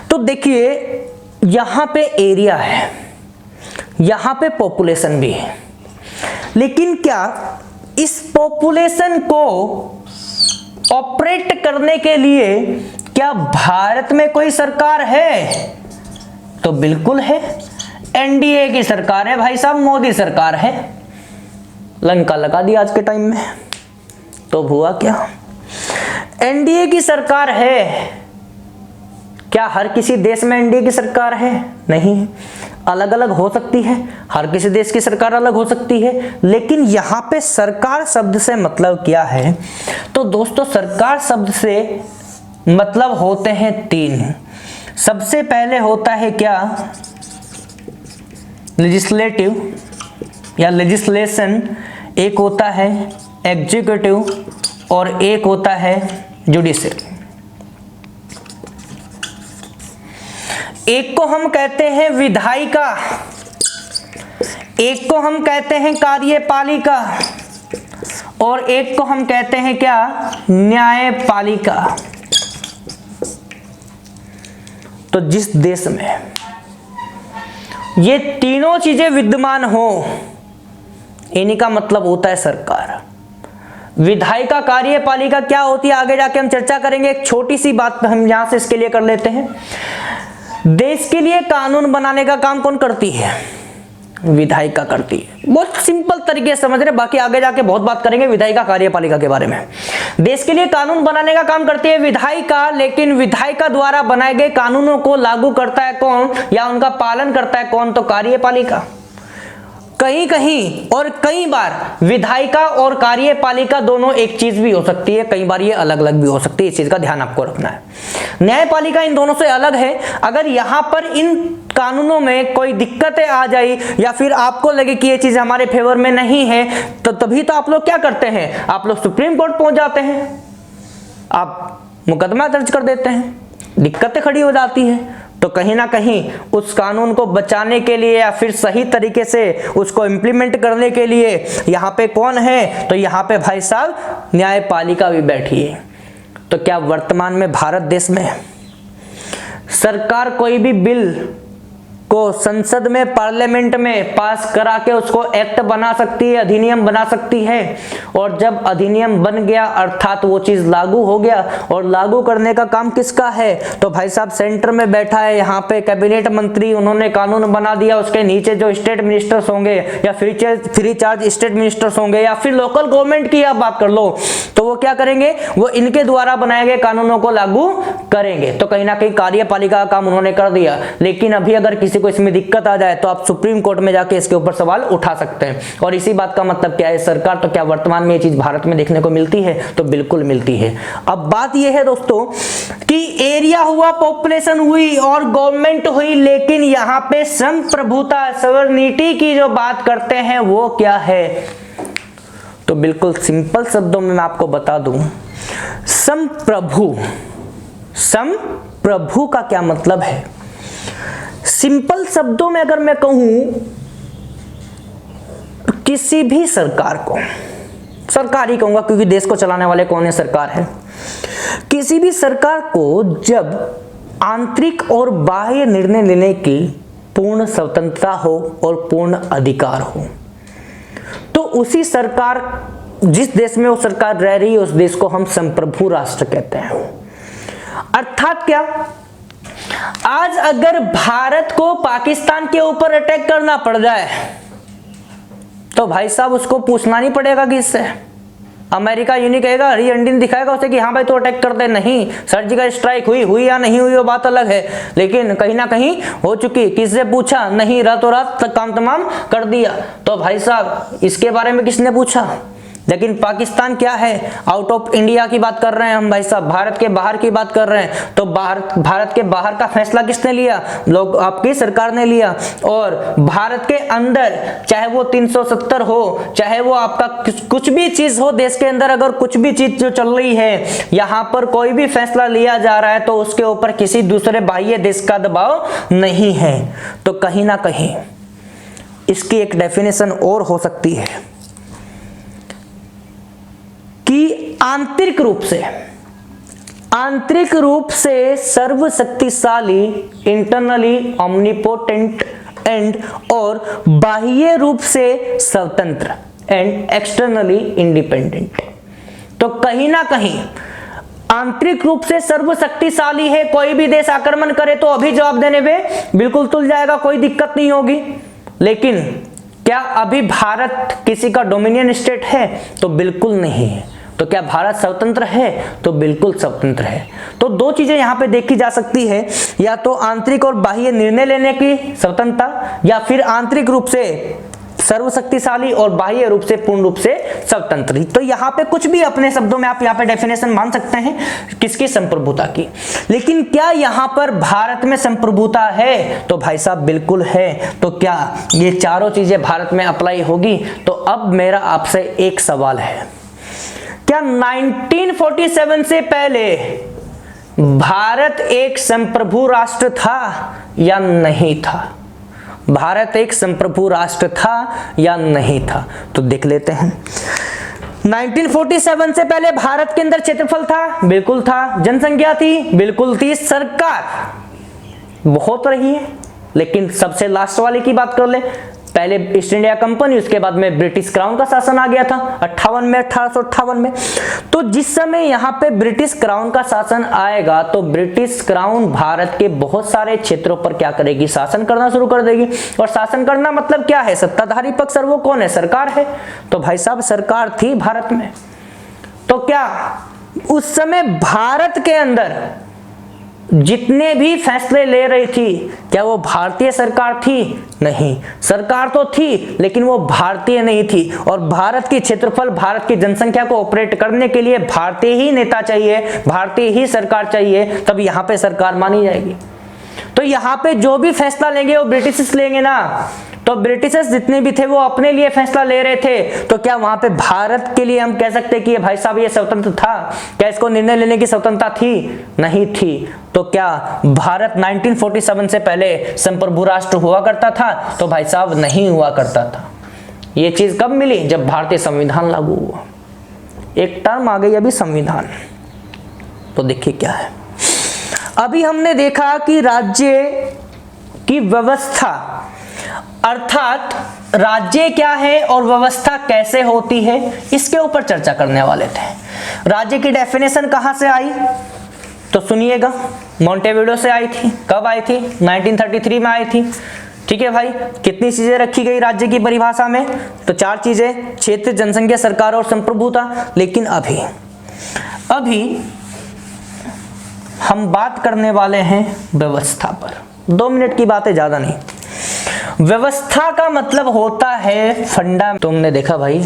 तो देखिए यहां पे एरिया है, यहां पे पॉपुलेशन भी है, लेकिन क्या इस पॉपुलेशन को ऑपरेट करने के लिए क्या भारत में कोई सरकार है? तो बिल्कुल है, एनडीए की सरकार है भाई साहब, मोदी सरकार है। लंका लगा दी आज के टाइम में। तो हुआ क्या, एनडीए की सरकार है। क्या हर किसी देश में एनडीए की सरकार है? नहीं है, अलग अलग हो सकती है, हर किसी देश की सरकार अलग हो सकती है। लेकिन यहां पे सरकार शब्द से मतलब क्या है, तो दोस्तों सरकार शब्द से मतलब होते हैं 3। सबसे पहले होता है क्या, लेजिस्लेटिव या लेजिस्लेशन, एक होता है एग्जीक्यूटिव और एक होता है जुडिशियल। एक को हम कहते हैं विधायिका, एक को हम कहते हैं कार्यपालिका, और एक को हम कहते हैं क्या, न्यायपालिका। तो जिस देश में ये तीनों चीजें विद्यमान हो, इन्हीं का मतलब होता है सरकार। विधायिका, कार्यपालिका क्या होती है आगे जाके हम चर्चा करेंगे। एक छोटी सी बात हम यहां से इसके लिए कर लेते हैं। देश के लिए कानून बनाने का काम कौन करती है, विधायिका करती है। बहुत सिंपल तरीके से समझ रहे, बाकी आगे जाके बहुत बात करेंगे विधायिका कार्यपालिका के बारे में। देश के लिए कानून बनाने का काम करती है विधायिका, लेकिन विधायिका द्वारा बनाए गए कानूनों को लागू करता है कौन, या उनका पालन करता है कौन, तो कार्यपालिका। कहीं कहीं और कई बार विधायिका और कार्यपालिका दोनों एक चीज भी हो सकती है, कई बार ये अलग अलग भी हो सकती है, इस चीज का ध्यान आपको रखना है। न्यायपालिका इन दोनों से अलग है। अगर यहां पर इन कानूनों में कोई दिक्कतें आ जाए या फिर आपको लगे कि ये चीज हमारे फेवर में नहीं है, तो तभी तो आप लोग क्या करते हैं, आप लोग सुप्रीम कोर्ट पहुंच जाते हैं, आप मुकदमा दर्ज कर देते हैं, दिक्कतें खड़ी हो जाती हैं। तो कहीं ना कहीं उस कानून को बचाने के लिए या फिर सही तरीके से उसको इम्प्लीमेंट करने के लिए यहाँ पे कौन है, तो यहाँ पे भाई साहब न्यायपालिका भी बैठी है। तो क्या वर्तमान में भारत देश में सरकार कोई भी बिल को संसद में, पार्लियामेंट में पास करा के उसको एक्ट बना सकती है, अधिनियम बना सकती है, और जब अधिनियम बन गया अर्थात वो चीज लागू हो गया, और लागू करने का काम किसका है, तो भाई साहब सेंटर में बैठा है यहाँ पे कैबिनेट मंत्री, उन्होंने कानून बना दिया, उसके नीचे जो स्टेट मिनिस्टर्स होंगे या फ्री चार्ज स्टेट मिनिस्टर्स होंगे या फिर लोकल गवर्नमेंट की आप बात कर लो, तो वो क्या करेंगे, वो इनके द्वारा बनाए गए कानूनों को लागू करेंगे। तो कहीं ना कहीं कार्यपालिका का काम उन्होंने कर दिया। लेकिन अभी अगर किसी को इसमें दिक्कत आ जाए तो आप सुप्रीम कोर्ट में जाके इसके ऊपर सवाल उठा सकते हैं। और इसी बात का मतलब क्या है, सरकार, तो क्या वर्तमान में ये चीज भारत में देखने को मिलती है, तो बिल्कुल मिलती है। अब बात यह है दोस्तों कि एरिया हुआ, पॉपुलेशन हुई और गवर्नमेंट हुई, लेकिन यहां पे संप्रभुता, सॉवरेनिटी की जो बात करते हैं वो क्या है, तो बिल्कुल सिंपल शब्दों में मैं आपको बता दूं, संप्रभु का क्या मतलब है। सिंपल शब्दों में अगर मैं कहूं, किसी भी सरकार को, सरकार ही कहूंगा क्योंकि देश को चलाने वाले कौन है, सरकार है, किसी भी सरकार को जब आंतरिक और बाह्य निर्णय लेने की पूर्ण स्वतंत्रता हो और पूर्ण अधिकार हो, तो उसी सरकार, जिस देश में वो सरकार रह रही है, उस देश को हम संप्रभु राष्ट्र कहते हैं। अर्थात क्या, आज अगर भारत को पाकिस्तान के ऊपर अटैक करना पड़ जाए तो भाई साहब उसको पूछना नहीं पड़ेगा कि इससे अमेरिका यूं नहीं कहेगा, हरी झंडी दिखाएगा उसे कि हाँ भाई तो अटैक कर दे, नहीं, सर्जिकल स्ट्राइक हुई या नहीं हुई वो बात अलग है, लेकिन कहीं ना कहीं हो चुकी, किससे पूछा, नहीं, रातों रात काम तमाम कर दिया। तो भाई साहब इसके बारे में किसने पूछा। लेकिन पाकिस्तान क्या है, आउट ऑफ इंडिया की बात कर रहे हैं हम भाई साहब, भारत के बाहर की बात कर रहे हैं, तो भारत के बाहर का फैसला किसने लिया, लोग, आपकी सरकार ने लिया। और भारत के अंदर चाहे वो 370 हो, चाहे वो आपका कुछ भी चीज हो, देश के अंदर अगर कुछ भी चीज जो चल रही है, यहां पर कोई भी फैसला लिया जा रहा है तो उसके ऊपर किसी दूसरे बाह्य देश का दबाव नहीं है। तो कहीं ना कहीं इसकी एक डेफिनेशन और हो सकती है कि आंतरिक रूप से सर्वशक्तिशाली, इंटरनली ओमनिपोटेंट एंड, और बाह्य रूप से स्वतंत्र एंड एक्सटर्नली इंडिपेंडेंट। तो कहीं ना कहीं आंतरिक रूप से सर्वशक्तिशाली है, कोई भी देश आक्रमण करे तो अभी जवाब देने में बिल्कुल तुल जाएगा, कोई दिक्कत नहीं होगी। लेकिन क्या अभी भारत किसी का डोमिनियन स्टेट है, तो बिल्कुल नहीं है। तो क्या भारत स्वतंत्र है, तो बिल्कुल स्वतंत्र है। तो दो चीजें यहां पे देखी जा सकती है, या तो आंतरिक और बाह्य निर्णय लेने की स्वतंत्रता, या फिर आंतरिक रूप से सर्वशक्तिशाली और बाह्य रूप से पूर्ण रूप से स्वतंत्र। तो यहाँ पे कुछ भी अपने शब्दों में आप यहाँ पे डेफिनेशन मान सकते हैं किसकी, संप्रभुता की। लेकिन क्या यहाँ पर भारत में संप्रभुता है, तो भाई साहब बिल्कुल है। तो क्या ये चारों चीजें भारत में अप्लाई होगी। तो अब मेरा आपसे एक सवाल है, क्या 1947 से पहले भारत एक संप्रभु राष्ट्र था या नहीं था? भारत एक संप्रभु राष्ट्र था या नहीं था? तो देख लेते हैं। 1947 से पहले भारत के अंदर क्षेत्रफल था, बिल्कुल था। जनसंख्या थी, बिल्कुल थी। सरकार बहुत रही है, लेकिन सबसे लास्ट वाले की बात कर ले, पहले ईस्ट इंडिया कंपनी, उसके बाद में ब्रिटिश क्राउन का शासन आ गया था 1858 में। तो जिस समय यहाँ पे ब्रिटिश क्राउन का शासन आएगा तो ब्रिटिश क्राउन भारत के बहुत सारे क्षेत्रों पर क्या करेगी, शासन करना शुरू कर देगी। और शासन करना मतलब क्या है, सत्ताधारी पक्ष, और वो कौन है, सरकार है। तो भाई साहब सरकार थी भारत में। तो क्या उस समय भारत के अंदर जितने भी फैसले ले रही थी, क्या वो भारतीय सरकार थी? नहीं, सरकार तो थी लेकिन वो भारतीय नहीं थी। और भारत की क्षेत्रफल, भारत की जनसंख्या को ऑपरेट करने के लिए भारतीय ही नेता चाहिए, भारतीय ही सरकार चाहिए, तब यहाँ पे सरकार मानी जाएगी। तो यहाँ पे जो भी फैसला लेंगे वो ब्रिटिश लेंगे ना, तो ब्रिटिशर्स जितने भी थे वो अपने लिए फैसला ले रहे थे। तो क्या वहां पे भारत के लिए हम कह सकते कि भाई साहब ये स्वतंत्र था? क्या इसको निर्णय लेने की स्वतंत्रता थी? नहीं थी। तो क्या भारत 1947 से पहले संप्रभु राष्ट्र हुआ करता था? तो भाई साहब नहीं हुआ करता था। ये चीज कब मिली? जब भारतीय संविधान लागू हुआ। एक टर्म आ गई अभी, संविधान। तो देखिए क्या है, अभी हमने देखा कि राज्य की व्यवस्था, अर्थात राज्य क्या है और व्यवस्था कैसे होती है, इसके ऊपर चर्चा करने वाले थे। राज्य की डेफिनेशन कहां से आई? तो सुनिएगा, मॉन्टेविडियो से आई थी। कब आई थी? 1933 में आई थी। ठीक है भाई, कितनी चीजें रखी गई राज्य की परिभाषा में? तो 4 चीजें, क्षेत्र, जनसंख्या, सरकार और संप्रभुता। लेकिन अभी हम बात करने वाले हैं व्यवस्था पर। 2 मिनट की बात है, ज्यादा नहीं। व्यवस्था का मतलब होता है फंडा। तुमने देखा भाई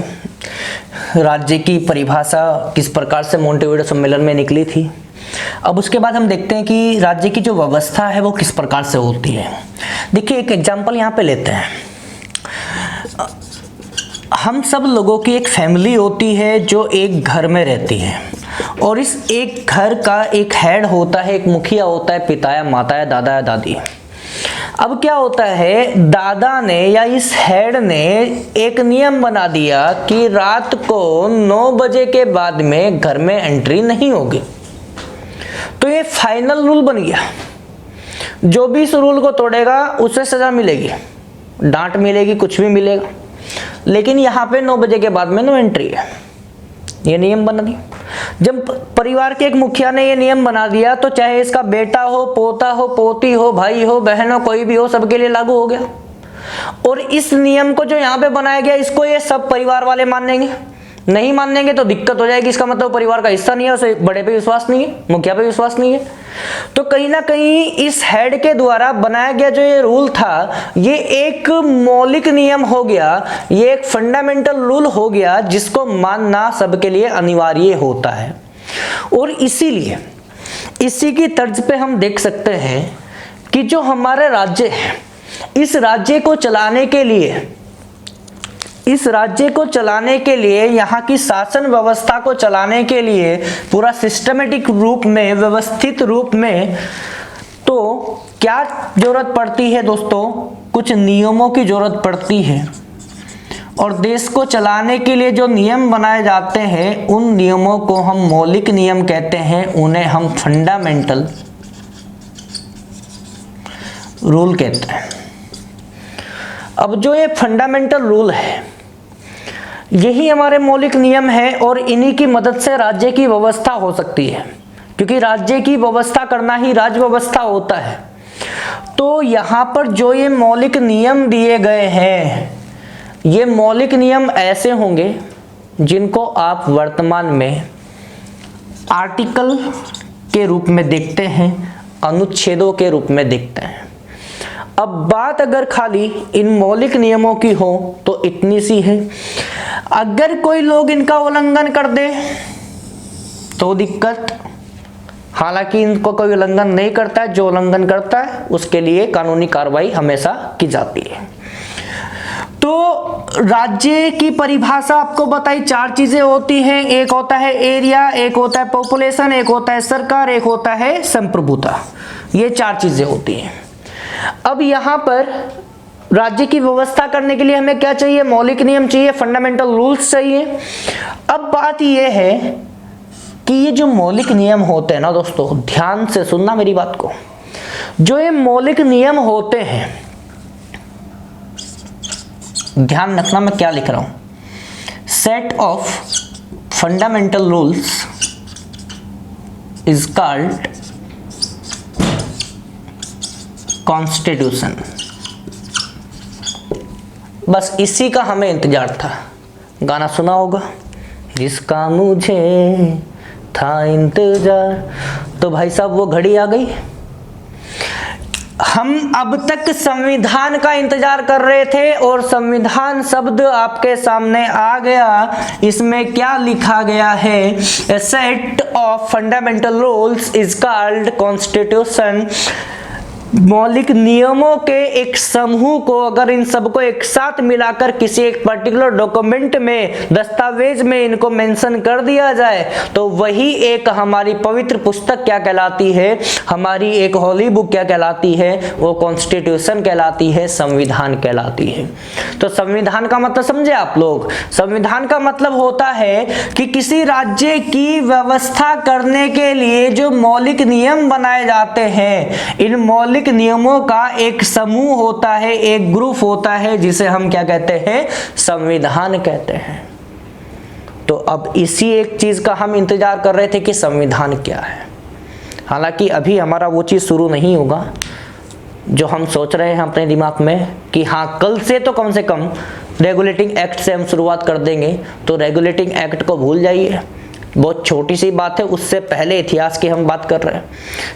राज्य की परिभाषा किस प्रकार से मॉन्टेविडियो सम्मेलन में निकली थी। अब उसके बाद हम देखते हैं कि राज्य की जो व्यवस्था है वो किस प्रकार से होती है। देखिए एक एग्जांपल यहाँ पे लेते हैं। हम सब लोगों की एक फैमिली होती है जो एक घर में रहती है, और इस एक घर का एक हेड होता है, एक मुखिया होता है, पिता या माता या दादा या दादी। अब क्या होता है, दादा ने या इस हेड ने एक नियम बना दिया कि रात को 9 बजे के बाद में घर में एंट्री नहीं होगी। तो ये फाइनल रूल बन गया। जो भी इस रूल को तोड़ेगा उसे सजा मिलेगी, डांट मिलेगी, कुछ भी मिलेगा। लेकिन यहाँ पे 9 बजे के बाद में नो एंट्री है, ये नियम बना दिया। जब परिवार के एक मुखिया ने ये नियम बना दिया तो चाहे इसका बेटा हो, पोता हो, पोती हो, भाई हो, बहन हो, कोई भी हो, सबके लिए लागू हो गया। और इस नियम को जो यहाँ पे बनाया गया, इसको ये सब परिवार वाले मानेंगे? नहीं मानेंगे तो दिक्कत हो जाएगी। इसका मतलब परिवार का हिस्सा नहीं है, उसे बड़े पे विश्वास नहीं है, मुखिया पे विश्वास नहीं है। तो कहीं ना कहीं इस हेड के द्वारा बनाया गया जो ये रूल था, ये एक मौलिक नियम हो गया, ये एक फंडामेंटल रूल हो गया जिसको मानना सबके लिए अनिवार्य होता है। और इसीलिए इसी की तर्ज पे हम देख सकते हैं कि जो हमारा राज्य है, इस राज्य को चलाने के लिए यहाँ की शासन व्यवस्था को चलाने के लिए पूरा सिस्टमेटिक रूप में, व्यवस्थित रूप में, तो क्या जरूरत पड़ती है दोस्तों? कुछ नियमों की जरूरत पड़ती है। और देश को चलाने के लिए जो नियम बनाए जाते हैं, उन नियमों को हम मौलिक नियम कहते हैं, उन्हें हम फंडामेंटल रूल कहते हैं। अब जो ये फंडामेंटल रूल है, यही हमारे मौलिक नियम है, और इन्हीं की मदद से राज्य की व्यवस्था हो सकती है, क्योंकि राज्य की व्यवस्था करना ही राज्य व्यवस्था होता है। तो यहाँ पर जो ये मौलिक नियम दिए गए हैं, ये मौलिक नियम ऐसे होंगे जिनको आप वर्तमान में आर्टिकल के रूप में देखते हैं, अनुच्छेदों के रूप में देखते हैं। अब बात अगर खाली इन मौलिक नियमों की हो तो इतनी सी है, अगर कोई लोग इनका उल्लंघन कर दे तो दिक्कत। हालांकि इनको कोई उल्लंघन नहीं करता है, जो उल्लंघन करता है उसके लिए कानूनी कार्रवाई हमेशा की जाती है। तो राज्य की परिभाषा आपको बताई, 4 चीजें होती हैं। एक होता है एरिया, एक होता है पॉपुलेशन, एक होता है सरकार, एक होता है संप्रभुता। ये 4 चीजें होती हैं। अब यहाँ पर राज्य की व्यवस्था करने के लिए हमें क्या चाहिए? मौलिक नियम चाहिए, फंडामेंटल रूल्स चाहिए। अब बात यह है कि ये जो मौलिक नियम होते हैं ना दोस्तों, ध्यान से सुनना मेरी बात को, जो ये मौलिक नियम होते हैं, ध्यान रखना मैं क्या लिख रहा हूं। Set of fundamental rules is called constitution. बस इसी का हमें इंतजार था। गाना सुना होगा, जिसका मुझे था इंतजार। तो भाई साहब वो घड़ी आ गई। हम अब तक संविधान का इंतजार कर रहे थे और संविधान शब्द आपके सामने आ गया। इसमें क्या लिखा गया है? A set of fundamental rules is called constitution. मौलिक नियमों के एक समूह को अगर इन सबको एक साथ मिलाकर किसी एक पर्टिकुलर डॉक्यूमेंट में, दस्तावेज में इनको मेंशन कर दिया जाए तो वही एक हमारी पवित्र पुस्तक क्या कहलाती है? हमारी एक होली बुक क्या कहलाती है? वो कॉन्स्टिट्यूशन कहलाती है, संविधान कहलाती है। तो संविधान का मतलब समझे आप लोग? संविधान का मतलब होता है कि किसी राज्य की व्यवस्था करने के लिए जो मौलिक नियम बनाए जाते हैं, इन मौलिक नियमों का एक समूह होता है, एक ग्रुप होता है, जिसे हम क्या कहते हैं? संविधान कहते हैं। तो अब इसी एक चीज का हम इंतजार कर रहे थे कि संविधान क्या है। हालांकि अभी हमारा वो चीज शुरू नहीं होगा जो हम सोच रहे हैं अपने दिमाग में कि हाँ कल से तो कम से कम रेगुलेटिंग एक्ट से हम शुरुआत कर देंगे। तो रेगुलेटिंग एक्ट को भूल जाइए, बहुत छोटी सी बात है। उससे पहले इतिहास की हम बात कर रहे हैं।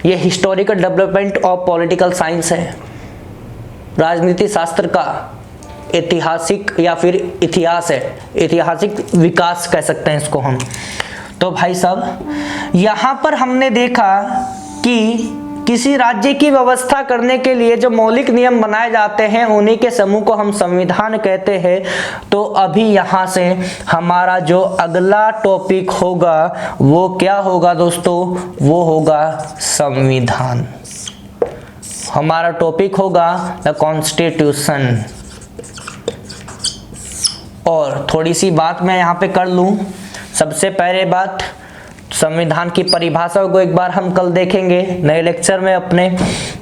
ये historical development of political science है, राजनीति शास्त्र का ऐतिहासिक या फिर इतिहास है, ऐतिहासिक विकास कह सकते हैं इसको हम। तो भाई साहब यहाँ पर हमने देखा कि किसी राज्य की व्यवस्था करने के लिए जो मौलिक नियम बनाए जाते हैं उन्हीं के समूह को हम संविधान कहते हैं। तो अभी यहाँ से हमारा जो अगला टॉपिक होगा वो क्या होगा दोस्तों? वो होगा संविधान। हमारा टॉपिक होगा द कॉन्स्टिट्यूशन। और थोड़ी सी बात मैं यहाँ पे कर लूँ। सबसे पहले बात, संविधान की परिभाषा को एक बार हम कल देखेंगे नए लेक्चर में अपने।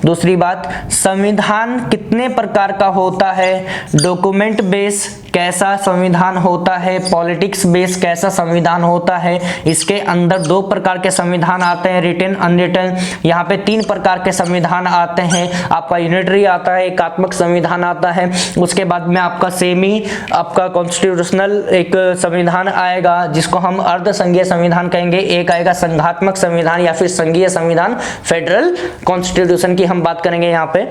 दूसरी बात, संविधान कितने प्रकार का होता है? डॉक्यूमेंट बेस कैसा संविधान होता है, पॉलिटिक्स बेस कैसा संविधान होता है। इसके अंदर दो प्रकार के संविधान आते हैं, रिटन अनरिटन। यहाँ पे तीन प्रकार के संविधान आते हैं। आपका यूनिटरी आता है, एकात्मक संविधान आता है। उसके बाद में आपका सेमी, आपका कॉन्स्टिट्यूशनल एक संविधान आएगा जिसको हम अर्ध संघीय संविधान कहेंगे। एक आएगा संघात्मक संविधान या फिर संघीय संविधान, फेडरल कॉन्स्टिट्यूशन की हम बात करेंगे यहाँ पे।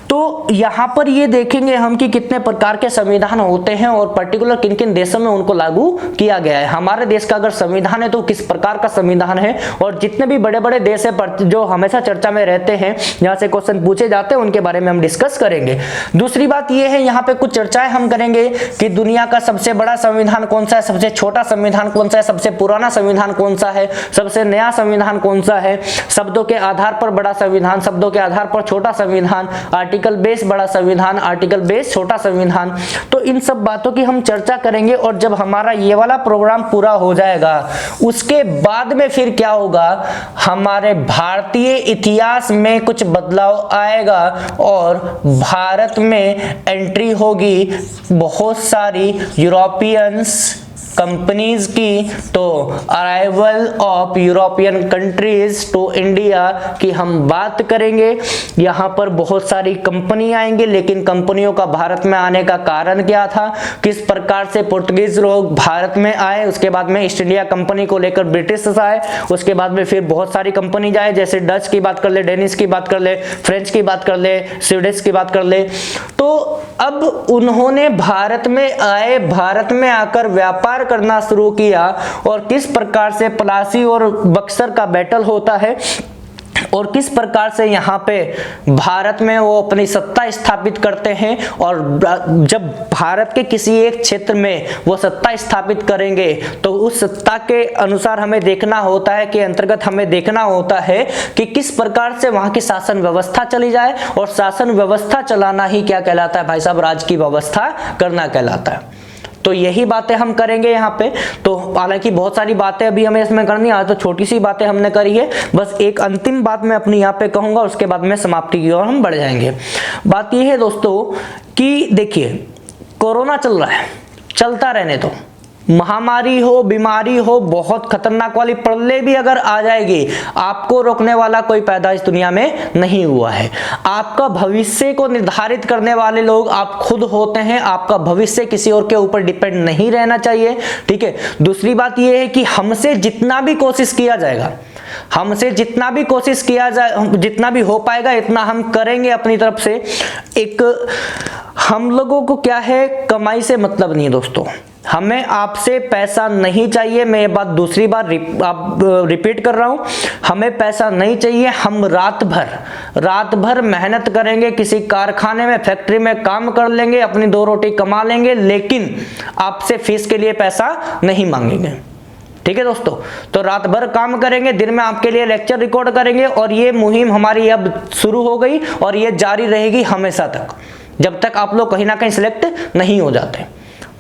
तो यहाँ पर ये देखेंगे हम कि कितने प्रकार के संविधान होते हैं और पर्टिकुलर किन किन देशों में उनको लागू किया गया है। हमारे देश का अगर संविधान है तो किस प्रकार का संविधान है, और जितने भी बड़े बड़े देश है जो हमेशा चर्चा में रहते हैं, जहां से क्वेश्चन पूछे जाते हैं, उनके बारे में हम डिस्कस करेंगे। दूसरी बात यह है, यहाँ पे कुछ चर्चाएं हम करेंगे कि दुनिया का सबसे बड़ा संविधान कौन सा है, सबसे छोटा संविधान कौन सा है, सबसे पुराना संविधान कौन सा है, सबसे नया संविधान कौन सा है, शब्दों के आधार पर बड़ा संविधान, शब्दों के आधार पर छोटा संविधान, आर्टिकल बेस बड़ा संविधान, आर्टिकल बेस छोटा संविधान। तो इन सब बातों की हम चर्चा करेंगे। और जब हमारा ये वाला प्रोग्राम पूरा हो जाएगा उसके बाद में फिर क्या होगा, हमारे भारतीय इतिहास में कुछ बदलाव आएगा और भारत में एंट्री होगी बहुत सारी यूरोपियंस कंपनीज की। तो arrival of European countries to India की हम बात करेंगे। यहाँ पर बहुत सारी कंपनी आएंगे, लेकिन कंपनियों का भारत में आने का कारण क्या था, किस प्रकार से पुर्तगीज लोग भारत में आए, उसके बाद में ईस्ट इंडिया कंपनी को लेकर ब्रिटिश आए, उसके बाद में फिर बहुत सारी कंपनी आए, जैसे डच की बात कर ले, डेनिश की बात कर ले, फ्रेंच की बात कर ले, स्वीडिश की बात कर ले। तो अब उन्होंने भारत में आए, भारत में आकर व्यापार करना शुरू किया और किस प्रकार से प्लासी और बक्सर का बैटल होता है और किस प्रकार से यहाँ पे भारत में वो अपनी सत्ता स्थापित करते हैं। और जब भारत के किसी एक क्षेत्र में वो सत्ता स्थापित करेंगे तो उस सत्ता के अनुसार हमें देखना होता है, के अंतर्गत हमें देखना होता है कि किस प्रकार से वहाँ की शासन व्यवस्था चली जाए। और शासन व्यवस्था चलाना ही क्या कहलाता है भाई साहब, राज की व्यवस्था करना कहलाता है। तो यही बातें हम करेंगे यहाँ पे। तो हालांकि बहुत सारी बातें अभी हमें इसमें करनी है, तो छोटी सी बातें हमने करी है। बस एक अंतिम बात मैं अपनी यहाँ पे कहूँगा, उसके बाद में समाप्ति की ओर हम बढ़ जाएंगे। बात यह है दोस्तों कि देखिए कोरोना चल रहा है, चलता रहने दो, महामारी हो, बीमारी हो, बहुत खतरनाक वाली प्रलय भी अगर आ जाएगी, आपको रोकने वाला कोई पैदा इस दुनिया में नहीं हुआ है। आपका भविष्य को निर्धारित करने वाले लोग आप खुद होते हैं। आपका भविष्य किसी और के ऊपर डिपेंड नहीं रहना चाहिए, ठीक है। दूसरी बात यह है कि हमसे जितना भी कोशिश किया जाएगा, हमसे जितना भी कोशिश किया जाए, जितना भी हो पाएगा इतना हम करेंगे अपनी तरफ से। एक हम लोगों को क्या है, कमाई से मतलब नहीं है दोस्तों, हमें आपसे पैसा नहीं चाहिए। मैं ये बात दूसरी बार रिपीट कर रहा हूं, हमें पैसा नहीं चाहिए। हम रात भर मेहनत करेंगे, किसी कारखाने में, फैक्ट्री में काम कर लेंगे, अपनी 2 रोटी कमा लेंगे, लेकिन आपसे फीस के लिए पैसा नहीं मांगेंगे, ठीक है दोस्तों। तो रात भर काम करेंगे, दिन में आपके लिए लेक्चर रिकॉर्ड करेंगे, और ये मुहिम हमारी अब शुरू हो गई और ये जारी रहेगी हमेशा तक, जब तक आप लोग कहीं ना कहीं सिलेक्ट नहीं हो जाते।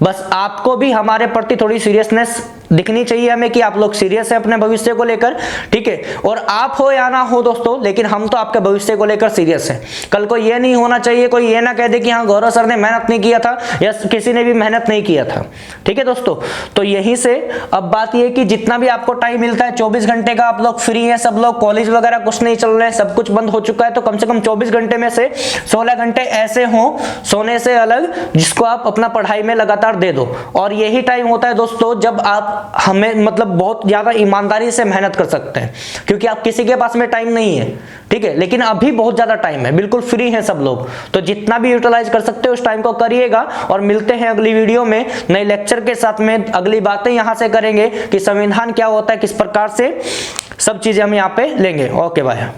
बस आपको भी हमारे प्रति थोड़ी सीरियसनेस दिखनी चाहिए हमें कि आप लोग सीरियस है अपने भविष्य को लेकर, ठीक है। और आप हो या ना हो दोस्तों, लेकिन हम तो आपके भविष्य को लेकर सीरियस हैं। कल को ये नहीं होना चाहिए, कोई ये ना कह दे कि हाँ गौरव सर ने मेहनत नहीं किया था या किसी ने भी मेहनत नहीं किया था, ठीक है दोस्तों। तो यहीं से अब बात यह कि जितना भी आपको टाइम मिलता है, 24 घंटे का आप लोग फ्री हैं, सब लोग कॉलेज वगैरह कुछ नहीं चल रहे हैं, सब कुछ बंद हो चुका है, तो कम से कम 24 घंटे में से 16 घंटे ऐसे हों सोने से अलग, जिसको आप अपना पढ़ाई में लगातार दे दो। और यही टाइम होता है दोस्तों जब आप हमें मतलब बहुत ज्यादा ईमानदारी से मेहनत कर सकते हैं, क्योंकि आप किसी के पास में टाइम नहीं है, ठीक है, लेकिन अभी बहुत ज्यादा टाइम है, बिल्कुल फ्री हैं सब लोग। तो जितना भी यूटिलाइज कर सकते हो उस टाइम को करिएगा। और मिलते हैं अगली वीडियो में नए लेक्चर के साथ में। अगली बातें यहां से करेंगे कि संविधान क्या होता है, किस प्रकार से सब चीजें हम यहाँ पे लेंगे। Okay bye.